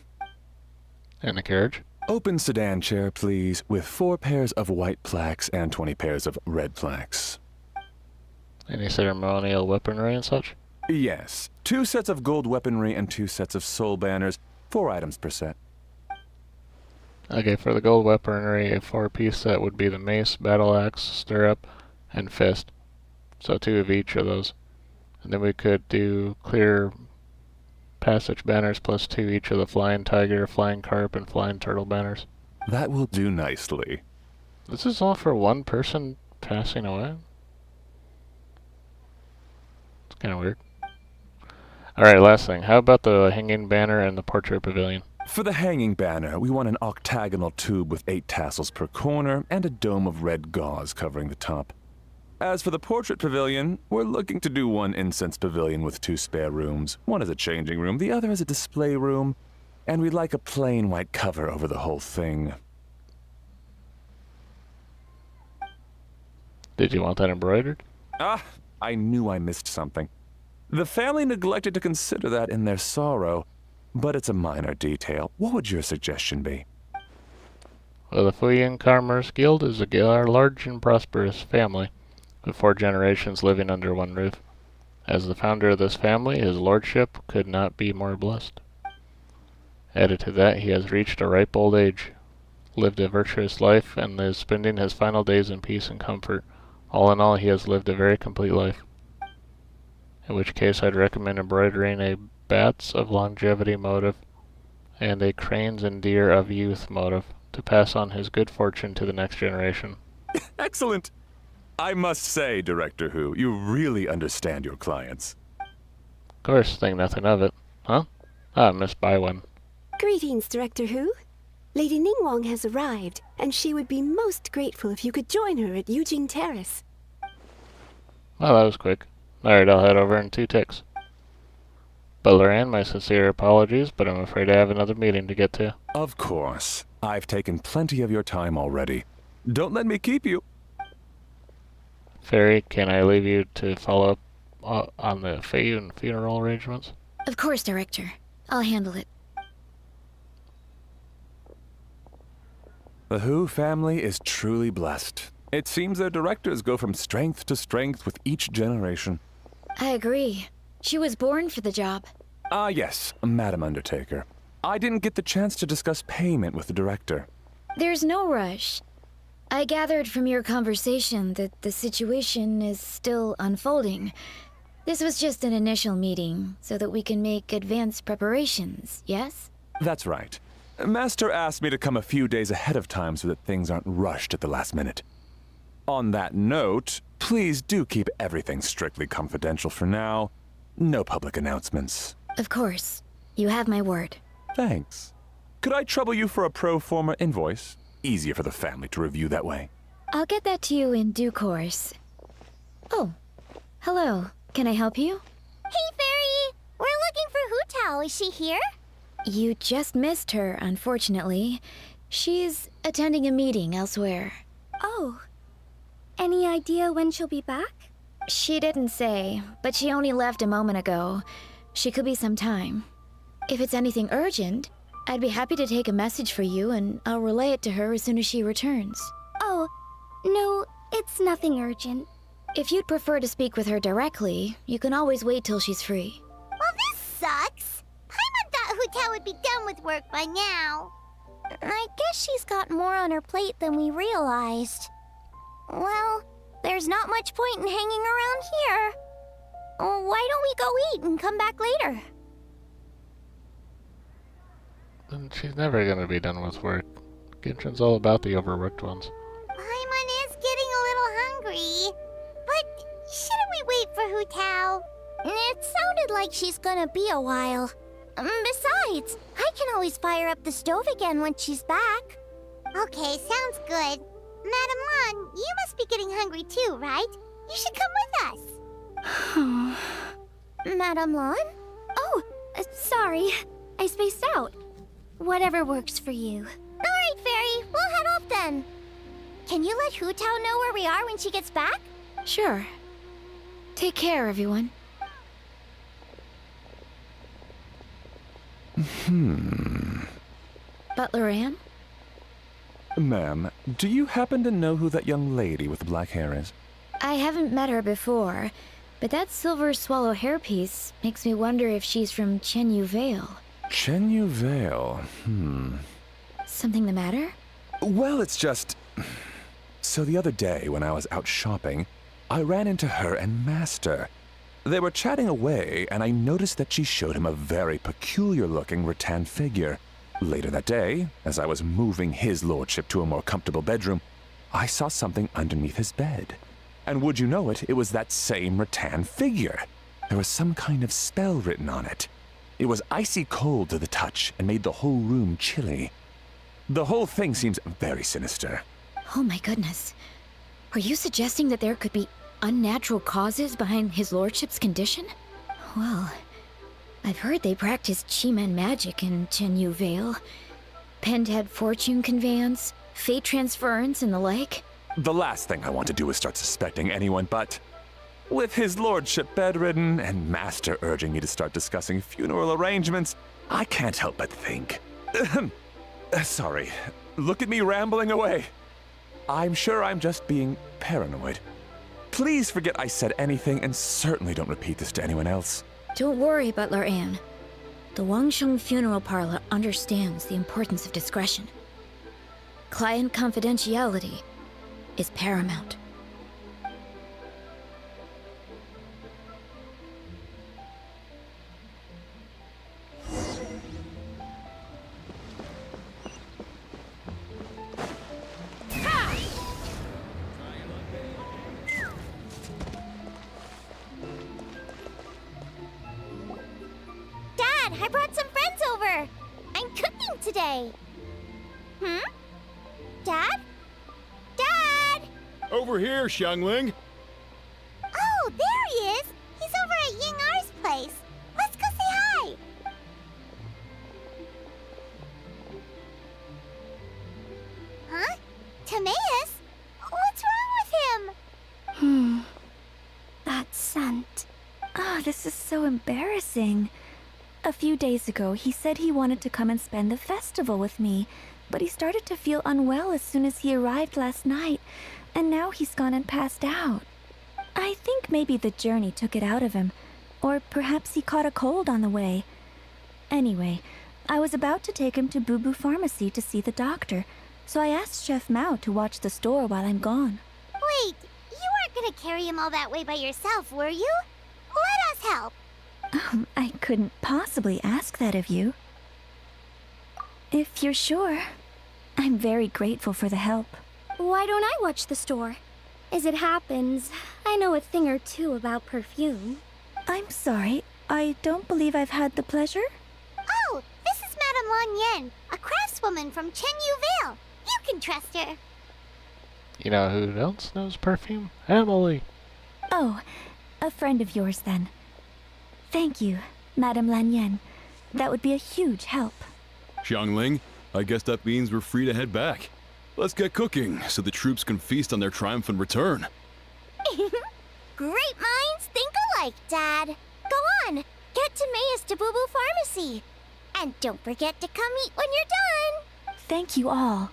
And the carriage? Open sedan chair, please, with 4 pairs of white plaques and 20 pairs of red plaques. Any ceremonial weaponry and such? Yes. 2 sets of gold weaponry and 2 sets of soul banners. 4 items per set. Okay, for the gold weaponry, a 4-piece set would be the mace, battle axe, stirrup, and fist. So 2 of each of those. And then we could do clear passage banners plus 2 each of the flying tiger, flying carp, and flying turtle banners. That will do nicely. This is all for one person passing away? It's kind of weird. Alright, last thing. How about the hanging banner and the portrait pavilion? For the hanging banner, we want an octagonal tube with 8 tassels per corner and a dome of red gauze covering the top. As for the portrait pavilion, we're looking to do one incense pavilion with 2 spare rooms. One is a changing room, the other is a display room, and we'd like a plain white cover over the whole thing. Did you want that embroidered? Ah, I knew I missed something. The family neglected to consider that in their sorrow, but it's a minor detail. What would your suggestion be? Well, the Feyuan Commerce Guild is a large and prosperous family, with 4 generations living under one roof. As the founder of this family, his lordship could not be more blessed. Added to that, he has reached a ripe old age, lived a virtuous life, and is spending his final days in peace and comfort. All in all, he has lived a very complete life. In which case, I'd recommend embroidering a bats of longevity motif and a cranes and deer of youth motif to pass on his good fortune to the next generation. Excellent! I must say, Director Who, you really understand your clients. Of course, think nothing of it. Huh? Ah, missed by one. Greetings, Director Who. Lady Ningguang has arrived, and she would be most grateful if you could join her at Eugene Terrace. Well, that was quick. Alright, I'll head over in 2 ticks. But Loran, my sincere apologies, but I'm afraid I have another meeting to get to. Of course. I've taken plenty of your time already. Don't let me keep you. Fairy, can I leave you to follow up on the Feiyun funeral arrangements? Of course, Director. I'll handle it. The Who family is truly blessed. It seems their directors go from strength to strength with each generation. I agree. She was born for the job. Ah, yes, Madam Undertaker. I didn't get the chance to discuss payment with the director. There's no rush. I gathered from your conversation that the situation is still unfolding. This was just an initial meeting, so that we can make advanced preparations, yes? That's right. Master asked me to come a few days ahead of time so that things aren't rushed at the last minute. On that note, please do keep everything strictly confidential for now. No public announcements. Of course. You have my word. Thanks. Could I trouble you for a pro forma invoice? Easier for the family to review that way. I'll get that to you in due course. Oh, hello. Can I help you? Hey, Fairy! We're looking for Hu Tao. Is she here? You just missed her, unfortunately. She's attending a meeting elsewhere. Oh. Any idea when she'll be back? She didn't say, but she only left a moment ago. She could be some time. If it's anything urgent, I'd be happy to take a message for you and I'll relay it to her as soon as she returns. Oh, no, it's nothing urgent. If you'd prefer to speak with her directly, you can always wait till she's free. Well, this sucks. Paimon thought Hu Tao would be done with work by now. I guess she's got more on her plate than we realized. Well, there's not much point in hanging around here. Why don't we go eat and come back later? And she's never gonna be done with work. Genshin's all about the overworked ones. Paimon is getting a little hungry. But shouldn't we wait for Hu Tao? It sounded like she's gonna be a while. Besides, I can always fire up the stove again when she's back. Okay, sounds good. Madam Lan, you must be getting hungry too, right? You should come with us. Madam Lan? Oh, sorry. I spaced out. Whatever works for you. Alright, Fairy, we'll head off then. Can you let Hu Tao know where we are when she gets back? Sure. Take care, everyone. Butler Ann? Ma'am, do you happen to know who that young lady with the black hair is? I haven't met her before, but that silver swallow hairpiece makes me wonder if she's from Chenyu Vale. Chenyu Vale, Something the matter? Well, it's just... So the other day, when I was out shopping, I ran into her and Master. They were chatting away, and I noticed that she showed him a very peculiar-looking rattan figure. Later that day, as I was moving his lordship to a more comfortable bedroom, I saw something underneath his bed. And would you know it, it was that same rattan figure. There was some kind of spell written on it. It was icy cold to the touch and made the whole room chilly. The whole thing seems very sinister. Oh my goodness. Are you suggesting that there could be unnatural causes behind his lordship's condition? Well, I've heard they practice Chi-Man magic in Chenyu Vale. Pendhead fortune conveyance, fate transference, and the like. The last thing I want to do is start suspecting anyone, but... With his lordship bedridden and Master urging me to start discussing funeral arrangements, I can't help but think. Sorry. Look at me rambling away. I'm sure I'm just being paranoid. Please forget I said anything and certainly don't repeat this to anyone else. Don't worry, Butler Ann. The Wangsheng Funeral Parlor understands the importance of discretion. Client confidentiality is paramount. way. Dad? Dad! Over here, Xiangling. Oh, there he is! He's over at Ying R's place. Let's go say hi! Huh? Timaeus? What's wrong with him? That scent. Oh, this is so embarrassing. A few days ago, he said he wanted to come and spend the festival with me, but he started to feel unwell as soon as he arrived last night, and now he's gone and passed out. I think maybe the journey took it out of him, or perhaps he caught a cold on the way. Anyway, I was about to take him to Boo Boo Pharmacy to see the doctor, so I asked Chef Mao to watch the store while I'm gone. Wait, you weren't gonna carry him all that way by yourself, were you? Let us help. I couldn't possibly ask that of you. If you're sure, I'm very grateful for the help. Why don't I watch the store? As it happens, I know a thing or two about perfume. I'm sorry, I don't believe I've had the pleasure. Oh, this is Madame Lan Yen, a craftswoman from Chen Yu Vale. You can trust her. You know who else knows perfume? Emily. Oh, a friend of yours then. Thank you, Madame Lan Yen. That would be a huge help. Xiangling, I guess that means we're free to head back. Let's get cooking so the troops can feast on their triumphant return. Great minds think alike, Dad. Go on, get Timaeus to Boo Boo Pharmacy. And don't forget to come eat when you're done. Thank you all.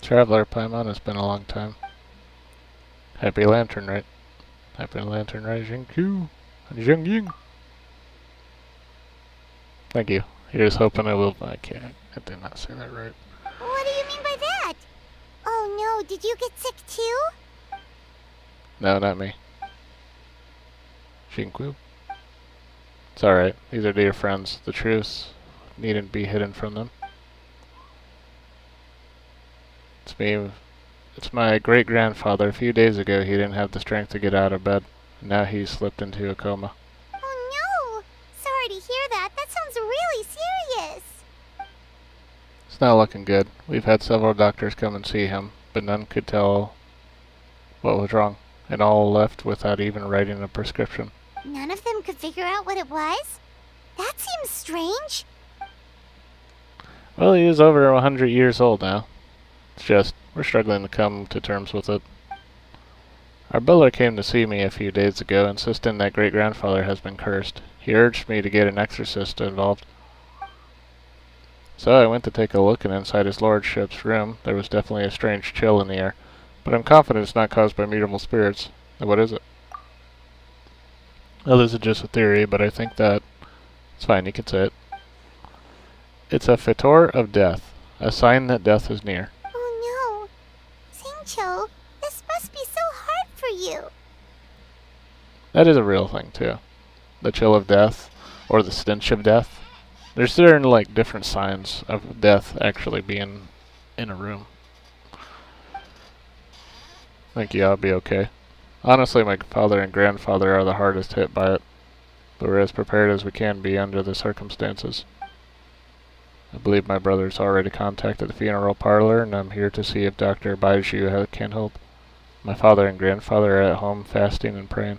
Traveler Paimon, it's been a long time. Happy Lantern, right? Happy Lantern Rising Q. Zheng Ying. Thank you. Here's hoping I will. I can't. I did not say that right. What do you mean by that? Oh no, did you get sick too? No, not me. Xingqiu. It's alright. These are dear friends. The truths needn't be hidden from them. It's me. It's my great-grandfather. A few days ago, he didn't have the strength to get out of bed. Now he's slipped into a coma. Oh no! Sorry to hear that. That sounds really serious. It's not looking good. We've had several doctors come and see him, but none could tell what was wrong, and all left without even writing a prescription. None of them could figure out what it was? That seems strange. Well, he is over 100 years old now. It's just, we're struggling to come to terms with it. Our butler came to see me a few days ago, insisting that great-grandfather has been cursed. He urged me to get an exorcist involved. So I went to take a look, and inside his lordship's room, there was definitely a strange chill in the air. But I'm confident it's not caused by mutable spirits. And what is it? Well, this is just a theory, but I think that... It's fine, you can say it. It's a fetor of death, a sign that death is near. Oh no. Xingqiu, this must be so hard for you. That is a real thing, too. The chill of death, or the stench of death. There's certain, like, different signs of death actually being in a room. Thank you, I'll be okay. Honestly, my father and grandfather are the hardest hit by it, but we're as prepared as we can be under the circumstances. I believe my brother's already contacted the funeral parlor, and I'm here to see if Dr. Baiju can help. My father and grandfather are at home fasting and praying.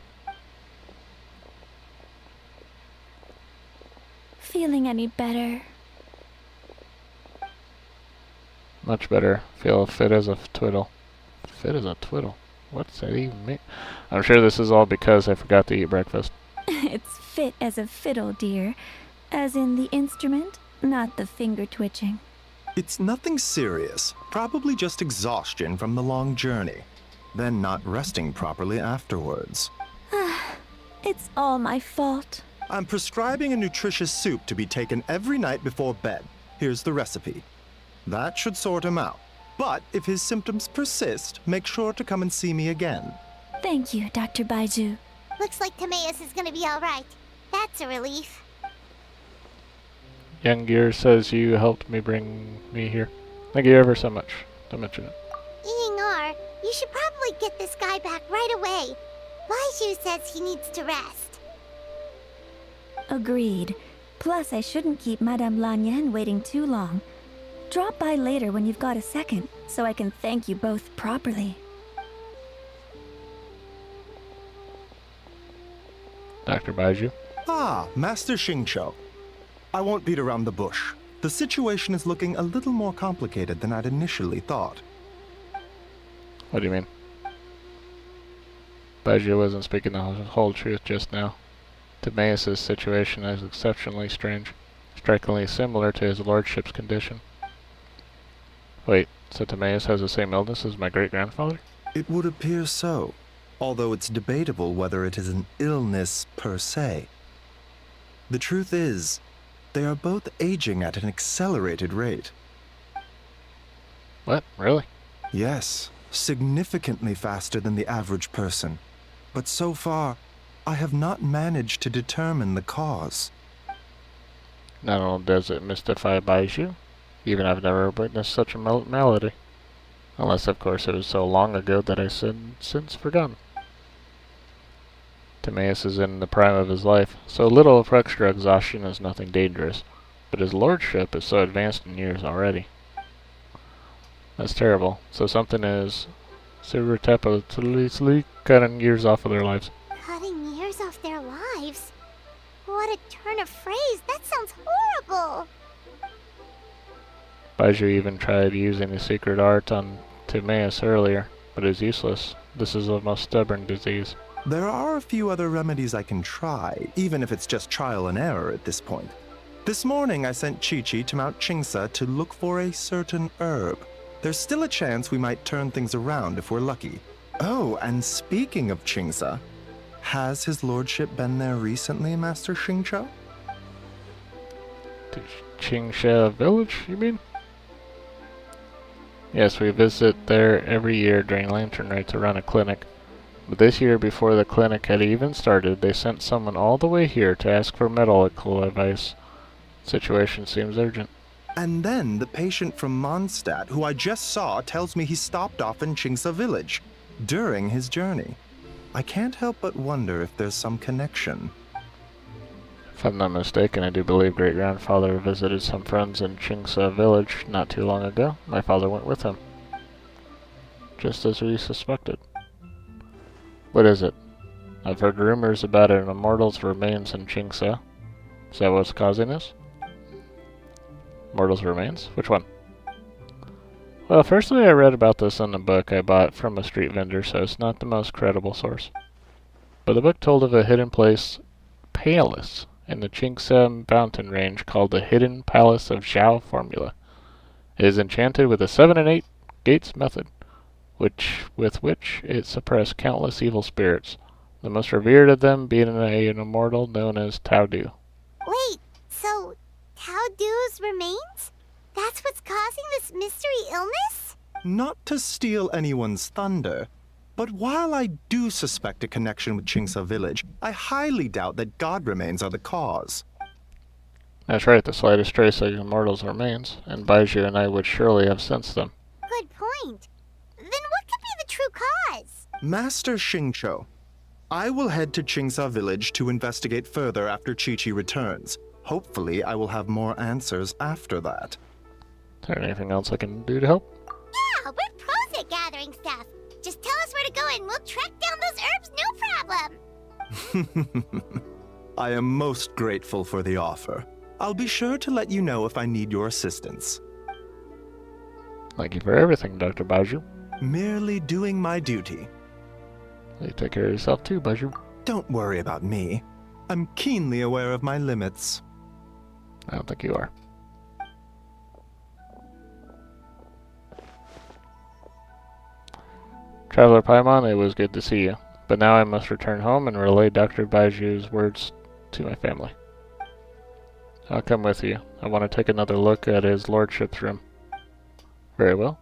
Feeling any better? Much better. Feel fit as a twiddle. Fit as a twiddle? What's that even mean? I'm sure this is all because I forgot to eat breakfast. It's fit as a fiddle, dear. As in the instrument, not the finger twitching. It's nothing serious. Probably just exhaustion from the long journey. Then not resting properly afterwards. It's all my fault. I'm prescribing a nutritious soup to be taken every night before bed. Here's the recipe. That should sort him out. But if his symptoms persist, make sure to come and see me again. Thank you, Dr. Baiju. Looks like Timaeus is gonna be alright. That's a relief. Young Gear says you helped me bring me here. Thank you ever so much. Don't mention it. Eeyore, you should probably get this guy back right away. Baiju says he needs to rest. Agreed. Plus, I shouldn't keep Madame Lanyan waiting too long. Drop by later when you've got a second, so I can thank you both properly. Dr. Baiju. Ah, Master Xingqiu. I won't beat around the bush. The situation is looking a little more complicated than I'd initially thought. What do you mean? Baiju wasn't speaking the whole truth just now. Timaeus' situation is exceptionally strange, strikingly similar to his lordship's condition. Wait, so Timaeus has the same illness as my great-grandfather? It would appear so, although it's debatable whether it is an illness per se. The truth is, they are both aging at an accelerated rate. What? Really? Yes, significantly faster than the average person. But so far, I have not managed to determine the cause. Not only does it mystify Baiju, even I've never witnessed such a malady. Unless, of course, it was so long ago that I since forgotten. Timaeus is in the prime of his life, so a little of extra exhaustion is nothing dangerous, but his lordship is so advanced in years already. That's terrible. So something is surreptitiously cutting years off of their lives. Cutting years off their lives? What a turn of phrase. That sounds horrible. Baiju even tried using the secret art on Timaeus earlier, but is useless. This is the most stubborn disease. There are a few other remedies I can try, even if it's just trial and error at this point. This morning I sent Chi-Chi to Mount Qingsa to look for a certain herb. There's still a chance we might turn things around if we're lucky. Oh, and speaking of Qingsa, has his lordship been there recently, Master Xingqiu? To Qingsha village, you mean? Yes, we visit there every year during Lantern Night to run a clinic. But this year, before the clinic had even started, they sent someone all the way here to ask for medical advice. Situation seems urgent. And then the patient from Mondstadt, who I just saw, tells me he stopped off in Qingsa village during his journey. I can't help but wonder if there's some connection. If I'm not mistaken, I do believe great-grandfather visited some friends in Qingsa village not too long ago. My father went with him. Just as we suspected. What is it? I've heard rumors about an immortal's remains in Qingsa. Is that what's causing this? Immortal's remains? Which one? Well, firstly I read about this in a book I bought from a street vendor, so it's not the most credible source. But the book told of a hidden place, palace, in the Qingsa mountain range called the Hidden Palace of Zhao Formula. It is enchanted with the 7 and 8 gates method, with which it suppressed countless evil spirits, the most revered of them being an immortal known as Tao-Du. Wait, so Tao-Du's remains? That's what's causing this mystery illness? Not to steal anyone's thunder, but while I do suspect a connection with Qingsa village, I highly doubt that god remains are the cause. That's right, the slightest trace of immortal's remains, and Baiju and I would surely have sensed them. Good point. Then what could be the true cause? Master Xingqiu, I will head to Qingsa village to investigate further after Chi-Chi returns. Hopefully, I will have more answers after that. Is there anything else I can do to help? Yeah, we're pros at gathering stuff. Just tell us where to go and we'll track down those herbs, no problem. I am most grateful for the offer. I'll be sure to let you know if I need your assistance. Thank you for everything, Dr. Baiju. Merely doing my duty. You take care of yourself too, Baiju. Don't worry about me. I'm keenly aware of my limits. I don't think you are. Traveler Paimon, it was good to see you. But now I must return home and relay Dr. Baiju's words to my family. I'll come with you. I want to take another look at his lordship's room. Very well.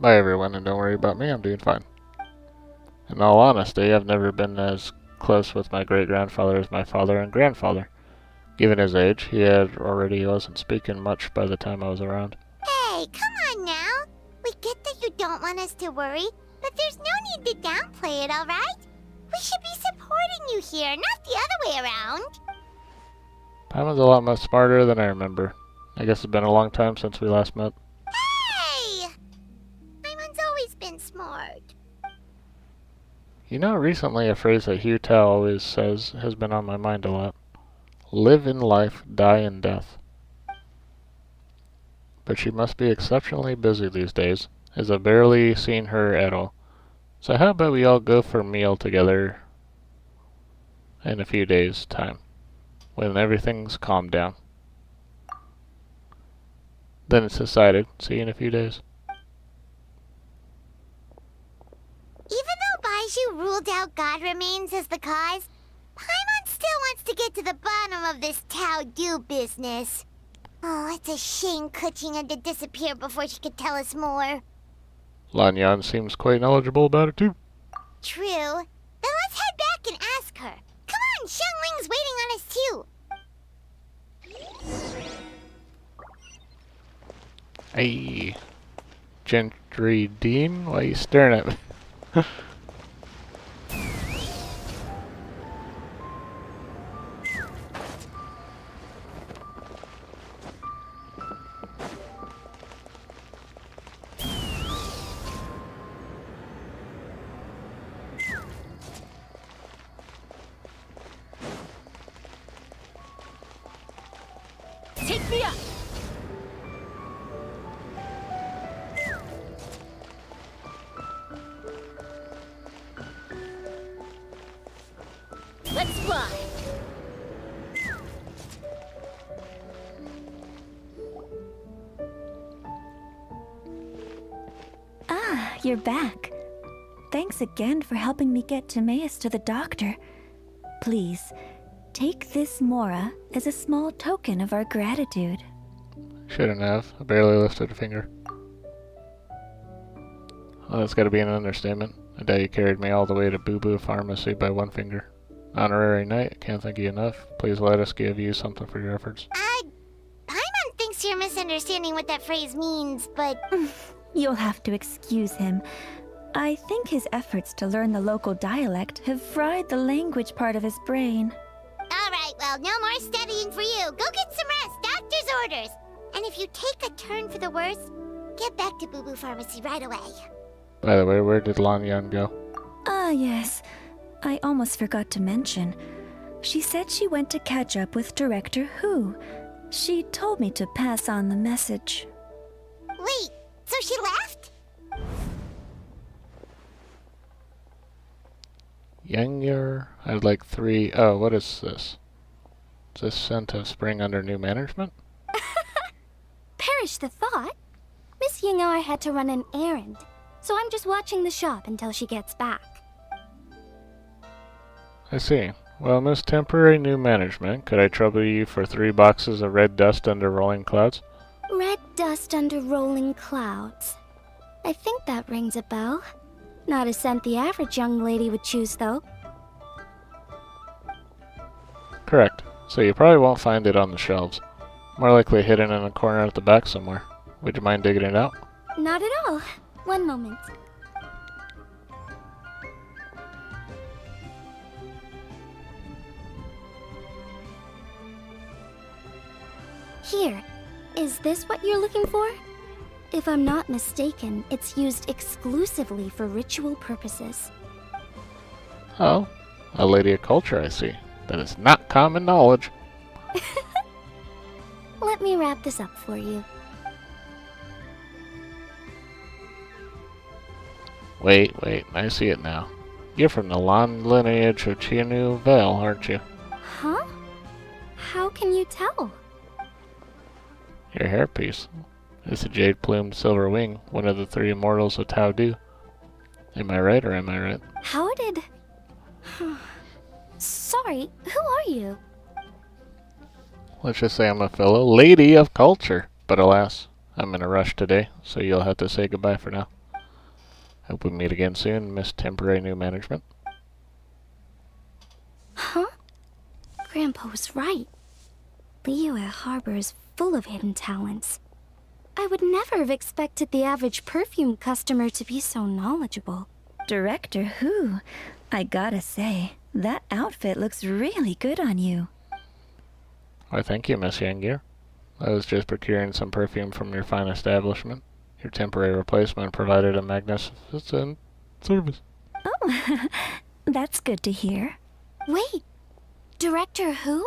Bye everyone, and don't worry about me, I'm doing fine. In all honesty, I've never been as close with my great-grandfather as my father and grandfather. Given his age, he wasn't speaking much by the time I was around. Hey, come on now. We get that you don't want us to worry, but there's no need to downplay it, alright? We should be supporting you here, not the other way around. Paimon's a lot much smarter than I remember. I guess it's been a long time since we last met. Hey! Paimon's always been smart. You know, recently a phrase that Hugh Tao always says has been on my mind a lot. Live in life, die in death. But she must be exceptionally busy these days, as I've barely seen her at all. So how about we all go for a meal together in a few days' time, when everything's calmed down. Then it's decided. See you in a few days. Even though Baiju ruled out God remains as the cause, Paimon still wants to get to the bottom of this Tao Do business. Oh, it's a shame Kuching had to disappear before she could tell us more. Lan Yan seems quite knowledgeable about it too. True. Then let's head back and ask her. Come on, Xiangling's waiting on us too. Hey, Gentry Dean, why are you staring at me? Take me up! Let's fly! Ah, you're back. Thanks again for helping me get Timaeus to the doctor. Please, take this Mora as a small token of our gratitude. Shouldn't have. I barely lifted a finger. Well, that's gotta be an understatement. I doubt you carried me all the way to Boo Boo Pharmacy by one finger. Honorary knight, can't thank you enough. Please let us give you something for your efforts. Paimon thinks you're misunderstanding what that phrase means, but... You'll have to excuse him. I think his efforts to learn the local dialect have fried the language part of his brain. Alright, well, no more studying for you. Go get some rest, doctor's orders. And if you take a turn for the worse, get back to Boo Boo Pharmacy right away. By the way, where did Lan Yan go? Ah, yes. I almost forgot to mention. She said she went to catch up with Director Hu. She told me to pass on the message. Wait, so she left? Yangyur, I'd like 3... Oh, what is this? Is this scent of spring under new management? Perish the thought. Miss Ying and I had to run an errand, so I'm just watching the shop until she gets back. I see. Well, Miss Temporary New Management, could I trouble you for 3 boxes of red dust under rolling clouds? Red dust under rolling clouds. I think that rings a bell. Not a scent the average young lady would choose, though. Correct. So you probably won't find it on the shelves. More likely hidden in a corner at the back somewhere. Would you mind digging it out? Not at all. One moment. Here. Is this what you're looking for? If I'm not mistaken, it's used exclusively for ritual purposes. Oh, a lady of culture, I see. That is not common knowledge. Let me wrap this up for you. Wait, I see it now. You're from the long lineage of Chianu Vale, aren't you? Huh? How can you tell? Your hairpiece. It's a jade-plumed silver wing, one of the 3 immortals of Tao Du. Am I right or am I right? How did... Sorry, who are you? Let's just say I'm a fellow lady of culture. But alas, I'm in a rush today, so you'll have to say goodbye for now. Hope we meet again soon, Miss Temporary New Management. Grandpa was right. Liyue Harbor is full of hidden talents. I would never have expected the average perfume customer to be so knowledgeable. Director Who? I gotta say, that outfit looks really good on you. Why, thank you, Miss Yangir. I was just procuring some perfume from your fine establishment. Your temporary replacement provided a magnificent service. Oh, that's good to hear. Wait, Director Who?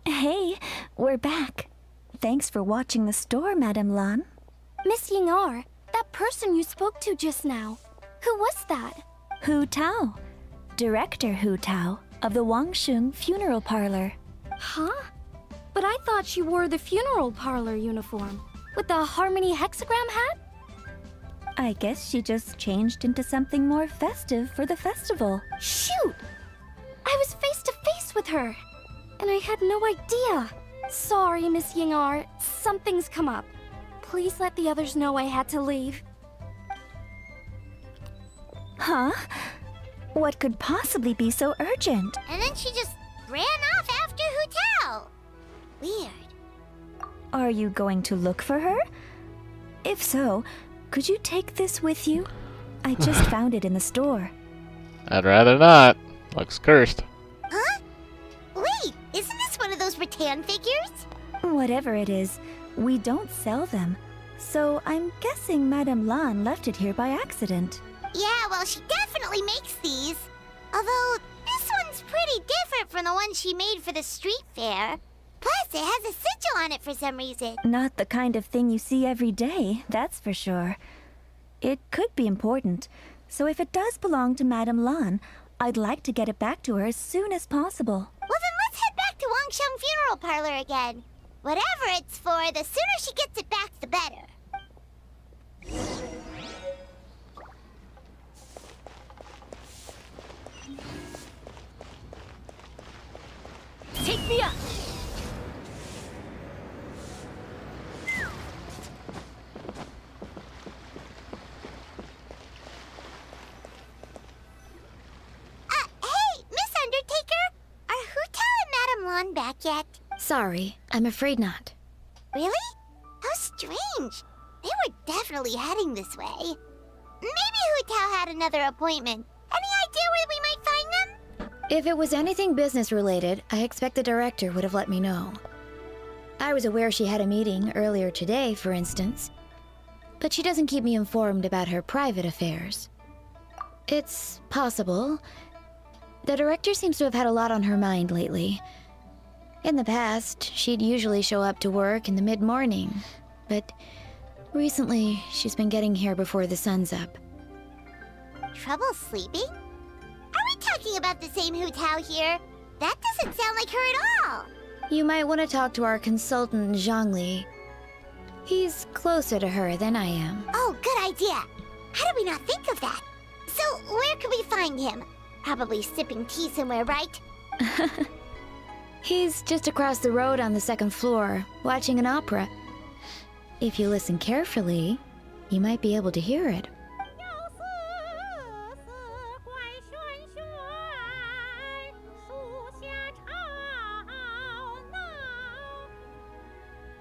Hey, we're back. Thanks for watching the store, Madame Lan. Miss Ying'er, that person you spoke to just now. Who was that? Hu Tao. Director Hu Tao of the Wangsheng Funeral Parlor. Huh? But I thought she wore the funeral parlor uniform. With the Harmony hexagram hat? I guess she just changed into something more festive for the festival. Shoot! I was face to face with her. And I had no idea. Sorry, Miss Ying'er. Something's come up. Please let the others know I had to leave. Huh? What could possibly be so urgent? And then she just ran off after Hu Tao. Weird. Are you going to look for her? If so, could you take this with you? I just found it in the store. I'd rather not. Looks cursed. Huh? Wait, isn't this one of those rattan figures? Whatever it is, we don't sell them. So I'm guessing Madame Lan left it here by accident. Yeah, well, she definitely makes these. Although, this one's pretty different from the one she made for the street fair. Plus, it has a sigil on it for some reason. Not the kind of thing you see every day, that's for sure. It could be important, so if it does belong to Madame Lan, I'd like to get it back to her as soon as possible. Well, then let's head back to Wangsheng Funeral Parlor again. Whatever it's for, the sooner she gets it back, the better. Take me up! Hey, Miss Undertaker! Are Hu Tao and Madame Lan back yet? Sorry, I'm afraid not. Really? How strange. They were definitely heading this way. Maybe Hu Tao had another appointment. Any idea where we might find them? If it was anything business related, I expect the director would have let me know. I was aware she had a meeting earlier today, for instance. But she doesn't keep me informed about her private affairs. It's possible. The director seems to have had a lot on her mind lately. In the past, she'd usually show up to work in the mid-morning, but recently she's been getting here before the sun's up. Trouble sleeping? Are we talking about the same Hu Tao here? That doesn't sound like her at all. You might want to talk to our consultant, Zhongli. He's closer to her than I am. Oh, good idea. How did we not think of that? So, where could we find him? Probably sipping tea somewhere, right? He's just across the road on the second floor, watching an opera. If you listen carefully, you might be able to hear it.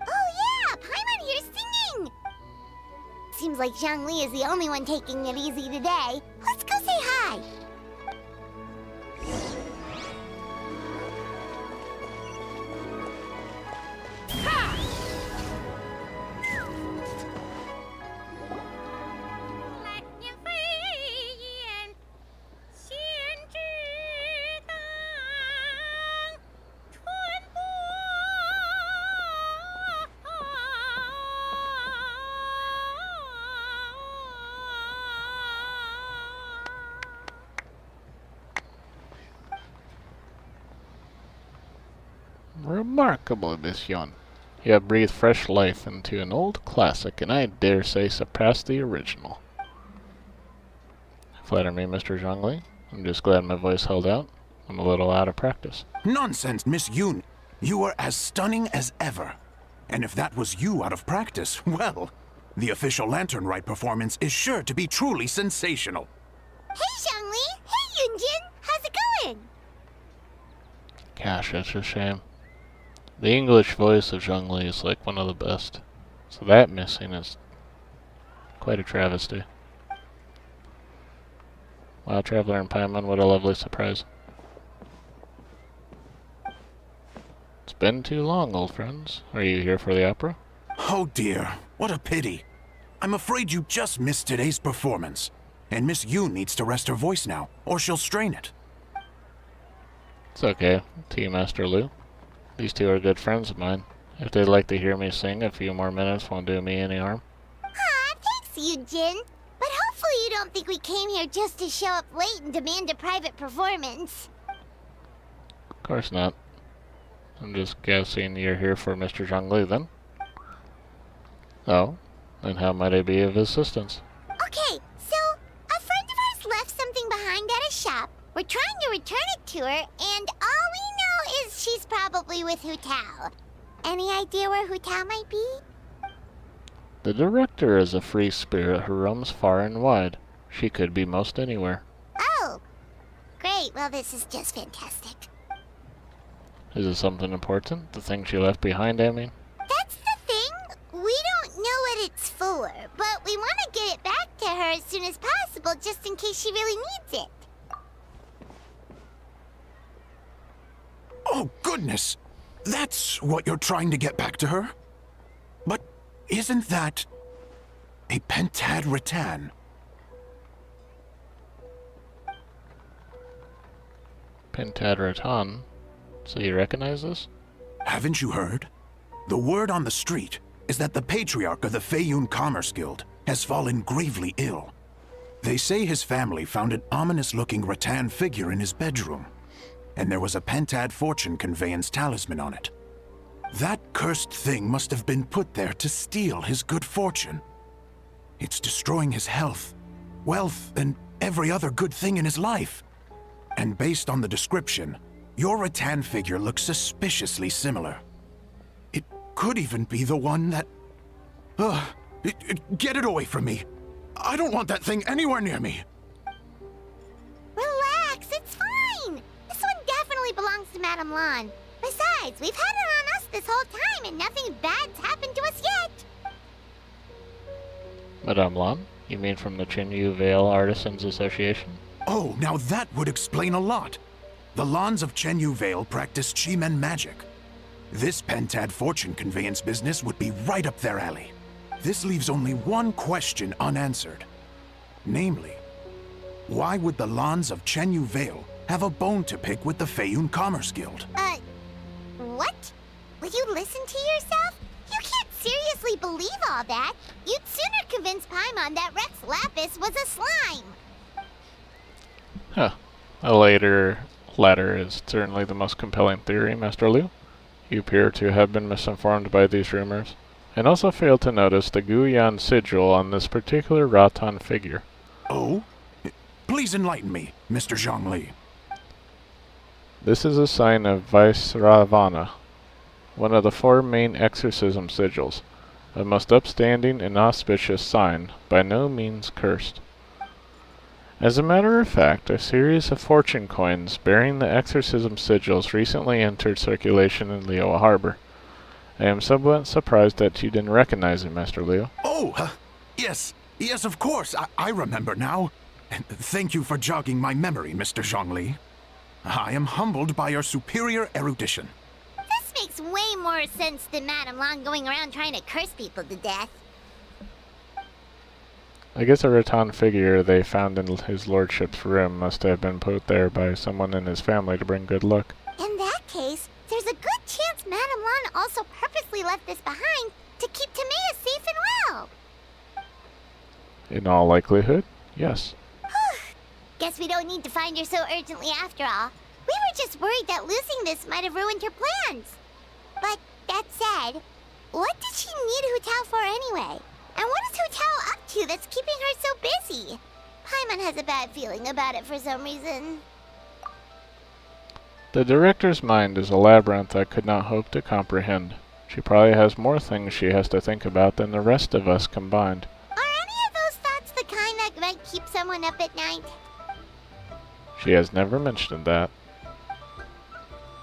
Oh yeah, Paimon here's singing! Seems like Zhongli is the only one taking it easy today. Let's go say hi. Remarkable, Miss Yun. You have breathed fresh life into an old classic, and I dare say surpassed the original. Flatter me, Mr. Zhongli. I'm just glad my voice held out. I'm a little out of practice. Nonsense, Miss Yun. You were as stunning as ever. And if that was you out of practice, well, the official Lantern Rite performance is sure to be truly sensational. Hey, Zhongli! Hey, Yunjin! How's it going? Gosh, that's a shame. The English voice of Zhongli is like one of the best. So that missing is quite a travesty. Wow, Traveler and Paimon, what a lovely surprise. It's been too long, old friends. Are you here for the opera? Oh dear, what a pity. I'm afraid you just missed today's performance. And Miss Yoon needs to rest her voice now, or she'll strain it. It's okay, Tea Master Liu. These two are good friends of mine. If they'd like to hear me sing, a few more minutes won't do me any harm. Aw, thanks, Yujin. But hopefully you don't think we came here just to show up late and demand a private performance. Of course not. I'm just guessing you're here for Mr. Zhongli then? Oh, and how might I be of assistance? Okay, so a friend of ours left something behind at a shop. We're trying to return it to her, and all we know is she's probably with Hu Tao. Any idea where Hu Tao might be? The director is a free spirit who roams far and wide. She could be most anywhere. Oh, great. Well, this is just fantastic. Is it something important? The thing she left behind, I mean? That's the thing. We don't know what it's for, but we want to get it back to her as soon as possible just in case she really needs it. Oh, goodness! That's what you're trying to get back to her? But isn't that a pentad rattan? Pentad rattan? So you recognize this? Haven't you heard? The word on the street is that the patriarch of the Feiyun Commerce Guild has fallen gravely ill. They say his family found an ominous-looking rattan figure in his bedroom, and there was a pentad fortune conveyance talisman on it. That cursed thing must have been put there to steal his good fortune. It's destroying his health, wealth, and every other good thing in his life. And based on the description, your rattan figure looks suspiciously similar. It could even be the one that... get it away from me! I don't want that thing anywhere near me! Relax, it's fine. This one definitely belongs to Madame Lan. Besides, we've had it on us this whole time and nothing bad's happened to us yet. Madame Lan? You mean from the Chinyu Vale Artisans Association? Oh, now that would explain a lot. The Lans of Chenyu Vale practice Chi-Men magic. This pentad fortune conveyance business would be right up their alley. This leaves only one question unanswered. Namely, why would the Lans of Chenyu Vale have a bone to pick with the Feiyun Commerce Guild? What? Will you listen to yourself? You can't seriously believe all that. You'd sooner convince Paimon that Rex Lapis was a slime. Huh. A latter is certainly the most compelling theory, Master Liu. You appear to have been misinformed by these rumors, and also failed to notice the Guyan sigil on this particular rattan figure. Oh? Please enlighten me, Mr. Zhongli. This is a sign of Vaisravana, one of the 4 main exorcism sigils, a most upstanding and auspicious sign, by no means cursed. As a matter of fact, a series of fortune coins bearing the exorcism sigils recently entered circulation in Liyue Harbor. I am somewhat surprised that you didn't recognize it, Master Liu. Oh, yes, of course, I remember now. And thank you for jogging my memory, Mr. Zhongli. I am humbled by your superior erudition. This makes way more sense than Madame Lan going around trying to curse people to death. I guess a rattan figure they found in his lordship's room must have been put there by someone in his family to bring good luck. In that case, there's a good chance Madame Lan also purposely left this behind to keep Timea safe and well. In all likelihood, yes. Guess we don't need to find her so urgently after all. We were just worried that losing this might have ruined her plans. But that said, what did she need Hu Tao for anyway? And what is Hu Tao up to that's keeping her so busy? Paimon has a bad feeling about it for some reason. The director's mind is a labyrinth I could not hope to comprehend. She probably has more things she has to think about than the rest of us combined. Are any of those thoughts the kind that might keep someone up at night? She has never mentioned that.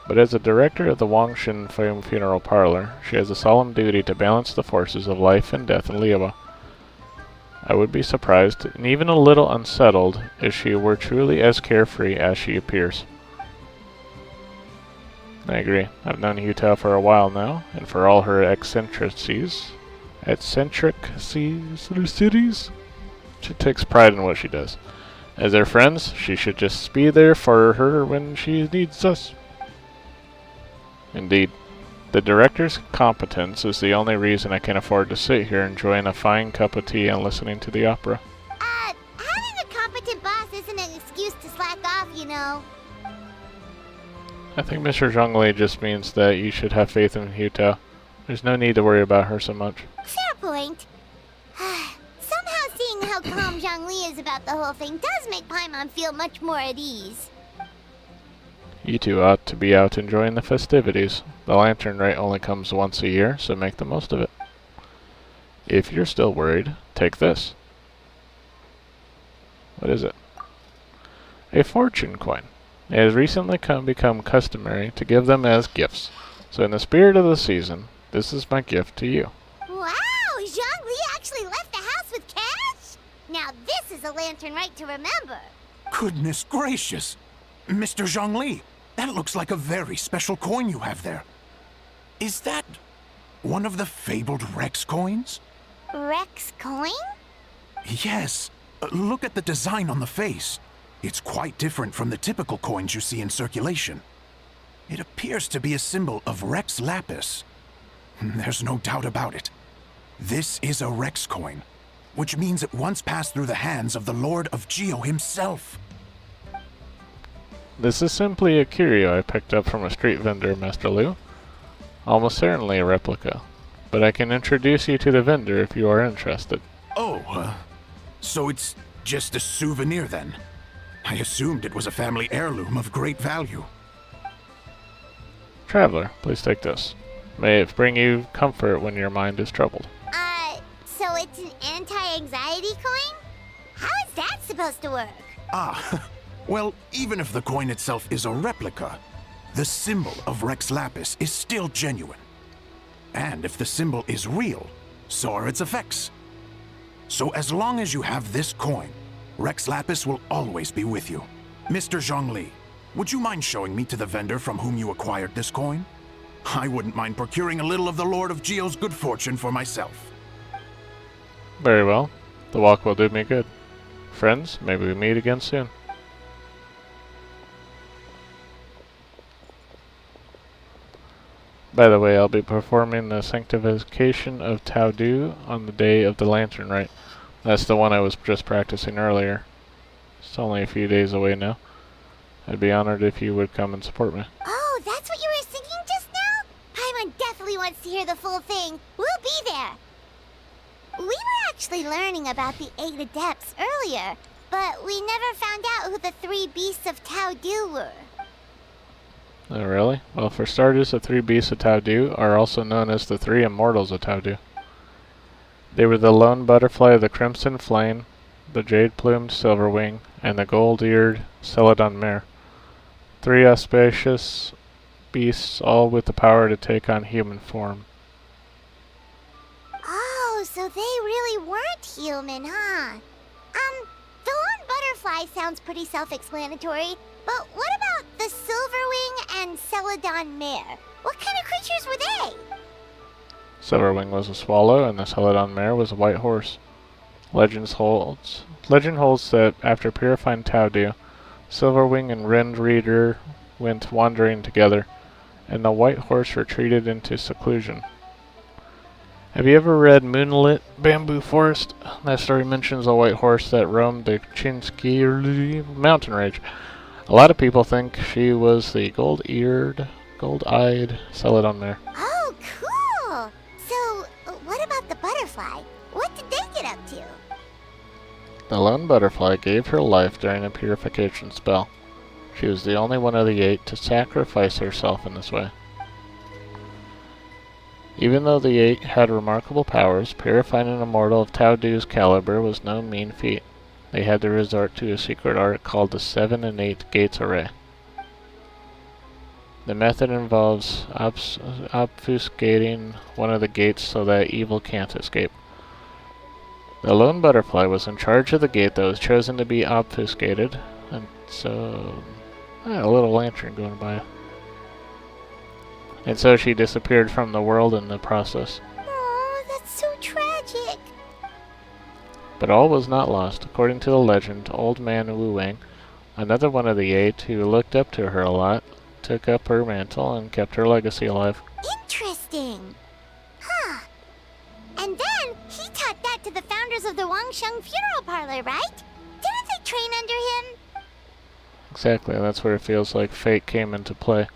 But as a director of the Wangshin Funeral Parlor, she has a solemn duty to balance the forces of life and death in Liyue. I would be surprised, and even a little unsettled, if she were truly as carefree as she appears. I agree. I've known Yuta for a while now, and for all her eccentricities, she takes pride in what she does. As their friends, she should just be there for her when she needs us. Indeed, the director's competence is the only reason I can afford to sit here enjoying a fine cup of tea and listening to the opera. Having a competent boss isn't an excuse to slack off, you know. I think Mr. Zhongli just means that you should have faith in Yuta. There's no need to worry about her so much. Fair point. Somehow seeing how calm Zhongli is about the whole thing does make Paimon feel much more at ease. You two ought to be out enjoying the festivities. The lantern rite only comes once a year, so make the most of it. If you're still worried, take this. What is it? A fortune coin. It has recently become customary to give them as gifts. So in the spirit of the season, this is my gift to you. Wow! Zhongli actually left the house with cash? Now this is a lantern rite to remember. Goodness gracious! Mr. Zhongli, that looks like a very special coin you have there. Is that one of the fabled Rex coins? Rex coin? Yes. Look at the design on the face. It's quite different from the typical coins you see in circulation. It appears to be a symbol of Rex Lapis. There's no doubt about it. This is a Rex coin, which means it once passed through the hands of the Lord of Geo himself. This is simply a curio I picked up from a street vendor, Master Liu. Almost certainly a replica, but I can introduce you to the vendor if you are interested. Oh, so it's just a souvenir then? I assumed it was a family heirloom of great value. Traveler, please take this. May it bring you comfort when your mind is troubled. So it's an anti-anxiety coin? How is that supposed to work? Well, even if the coin itself is a replica, the symbol of Rex Lapis is still genuine. And if the symbol is real, so are its effects. So as long as you have this coin, Rex Lapis will always be with you. Mr. Zhongli, would you mind showing me to the vendor from whom you acquired this coin? I wouldn't mind procuring a little of the Lord of Geo's good fortune for myself. Very well. The walk will do me good. Friends, maybe we meet again soon. By the way, I'll be performing the Sanctification of Tao Du on the day of the Lantern Rite. That's the one I was just practicing earlier. It's only a few days away now. I'd be honored if you would come and support me. Oh, that's what you were singing just now? Paimon definitely wants to hear the full thing. We'll be there. We were actually learning about the 8 Adepts earlier, but we never found out who the 3 Beasts of Tao Du were. Oh, really? Well, for starters, the 3 Beasts of Tao Du are also known as the 3 Immortals of Tao Du. They were the lone butterfly of the Crimson Flame, the jade-plumed Silverwing, and the gold-eared Celadon Mare. 3 auspicious beasts, all with the power to take on human form. Oh, so they really weren't human, huh? The lone butterfly sounds pretty self-explanatory, but what about the Silverwing and Celadon Mare? What kind of creatures were they? Silverwing was a swallow, and the Celadon Mare was a white horse. Legend holds that after purifying Tao Du, Silverwing and Rend Reader went wandering together, and the white horse retreated into seclusion. Have you ever read Moonlit Bamboo Forest? That story mentions a white horse that roamed the Chinski mountain range. A lot of people think she was the gold-eared, gold-eyed Celadon Mare. Oh, cool! So, what about the butterfly? What did they get up to? The lone butterfly gave her life during a purification spell. She was the only one of the 8 to sacrifice herself in this way. Even though the 8 had remarkable powers, purifying an immortal of Tao Du's caliber was no mean feat. They had to resort to a secret art called the 7 and 8 Gates Array. The method involves obfuscating one of the gates so that evil can't escape. The lone butterfly was in charge of the gate that was chosen to be obfuscated, and so... a little lantern going by. And so she disappeared from the world in the process. Oh, that's so tragic. But all was not lost. According to the legend, Old Man Wu Wang, another one of the 8 who looked up to her a lot, took up her mantle and kept her legacy alive. Interesting. Huh. And then he taught that to the founders of the Wangsheng Funeral Parlor, right? Didn't they train under him? Exactly, that's where it feels like fate came into play.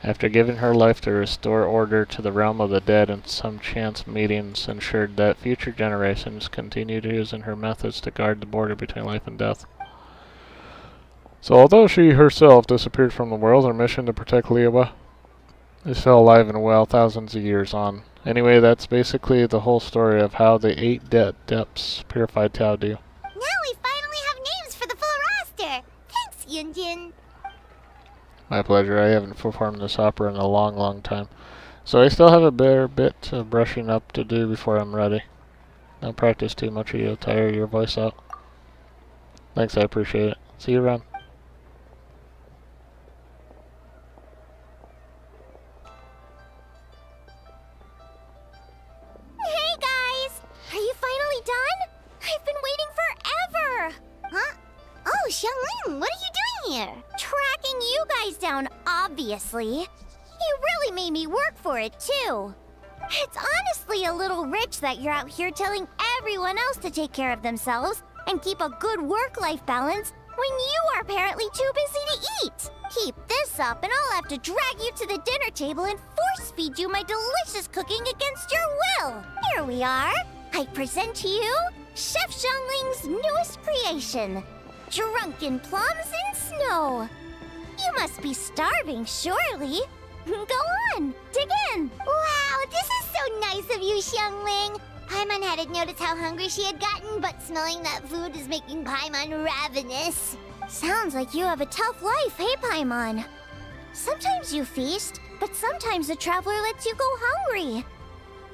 After giving her life to restore order to the realm of the dead, and some chance meetings ensured that future generations continued using her methods to guard the border between life and death. So although she herself disappeared from the world, her mission to protect Liyue is still alive and well thousands of years on. Anyway, that's basically the whole story of how the 8 depths purified Tao Do. Now we finally have names for the full roster. Thanks, Yunjin. My pleasure. I haven't performed this opera in a long, long time. So I still have a bare bit of brushing up to do before I'm ready. Don't practice too much or you'll tire your voice out. Thanks, I appreciate it. See you around. Hey guys! Are you finally done? I've been waiting forever! Huh? Oh, Xiangling, what are you doing here? Tracking you guys down, obviously. You really made me work for it, too. It's honestly a little rich that you're out here telling everyone else to take care of themselves and keep a good work-life balance when you are apparently too busy to eat. Keep this up and I'll have to drag you to the dinner table and force-feed you my delicious cooking against your will. Here we are. I present to you Chef Xiangling's newest creation, Drunken Plums in Snow. You must be starving, surely. Go on, dig in. Wow, this is so nice of you, Xiangling. Paimon hadn't noticed how hungry she had gotten, but smelling that food is making Paimon ravenous. Sounds like you have a tough life, hey, Paimon? Sometimes you feast, but sometimes the traveler lets you go hungry.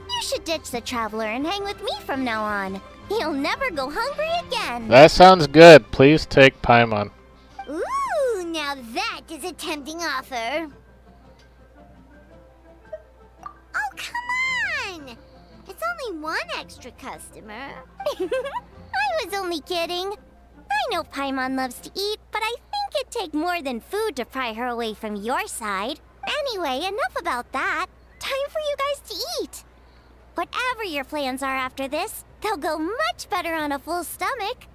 You should ditch the traveler and hang with me from now on. You'll never go hungry again. That sounds good. Please take Paimon. Ooh, now that is a tempting offer. Oh, come on! It's only one extra customer. I was only kidding. I know Paimon loves to eat, but I think it'd take more than food to pry her away from your side. Anyway, enough about that. Time for you guys to eat. Whatever your plans are after this, they'll go much better on a full stomach.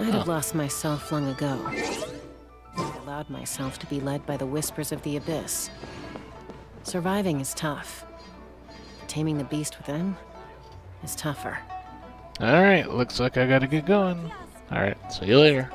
I'd have lost myself long ago. I allowed myself to be led by the whispers of the abyss. Surviving is tough. Taming the beast within is tougher. Alright, looks like I gotta get going. Alright, see you later.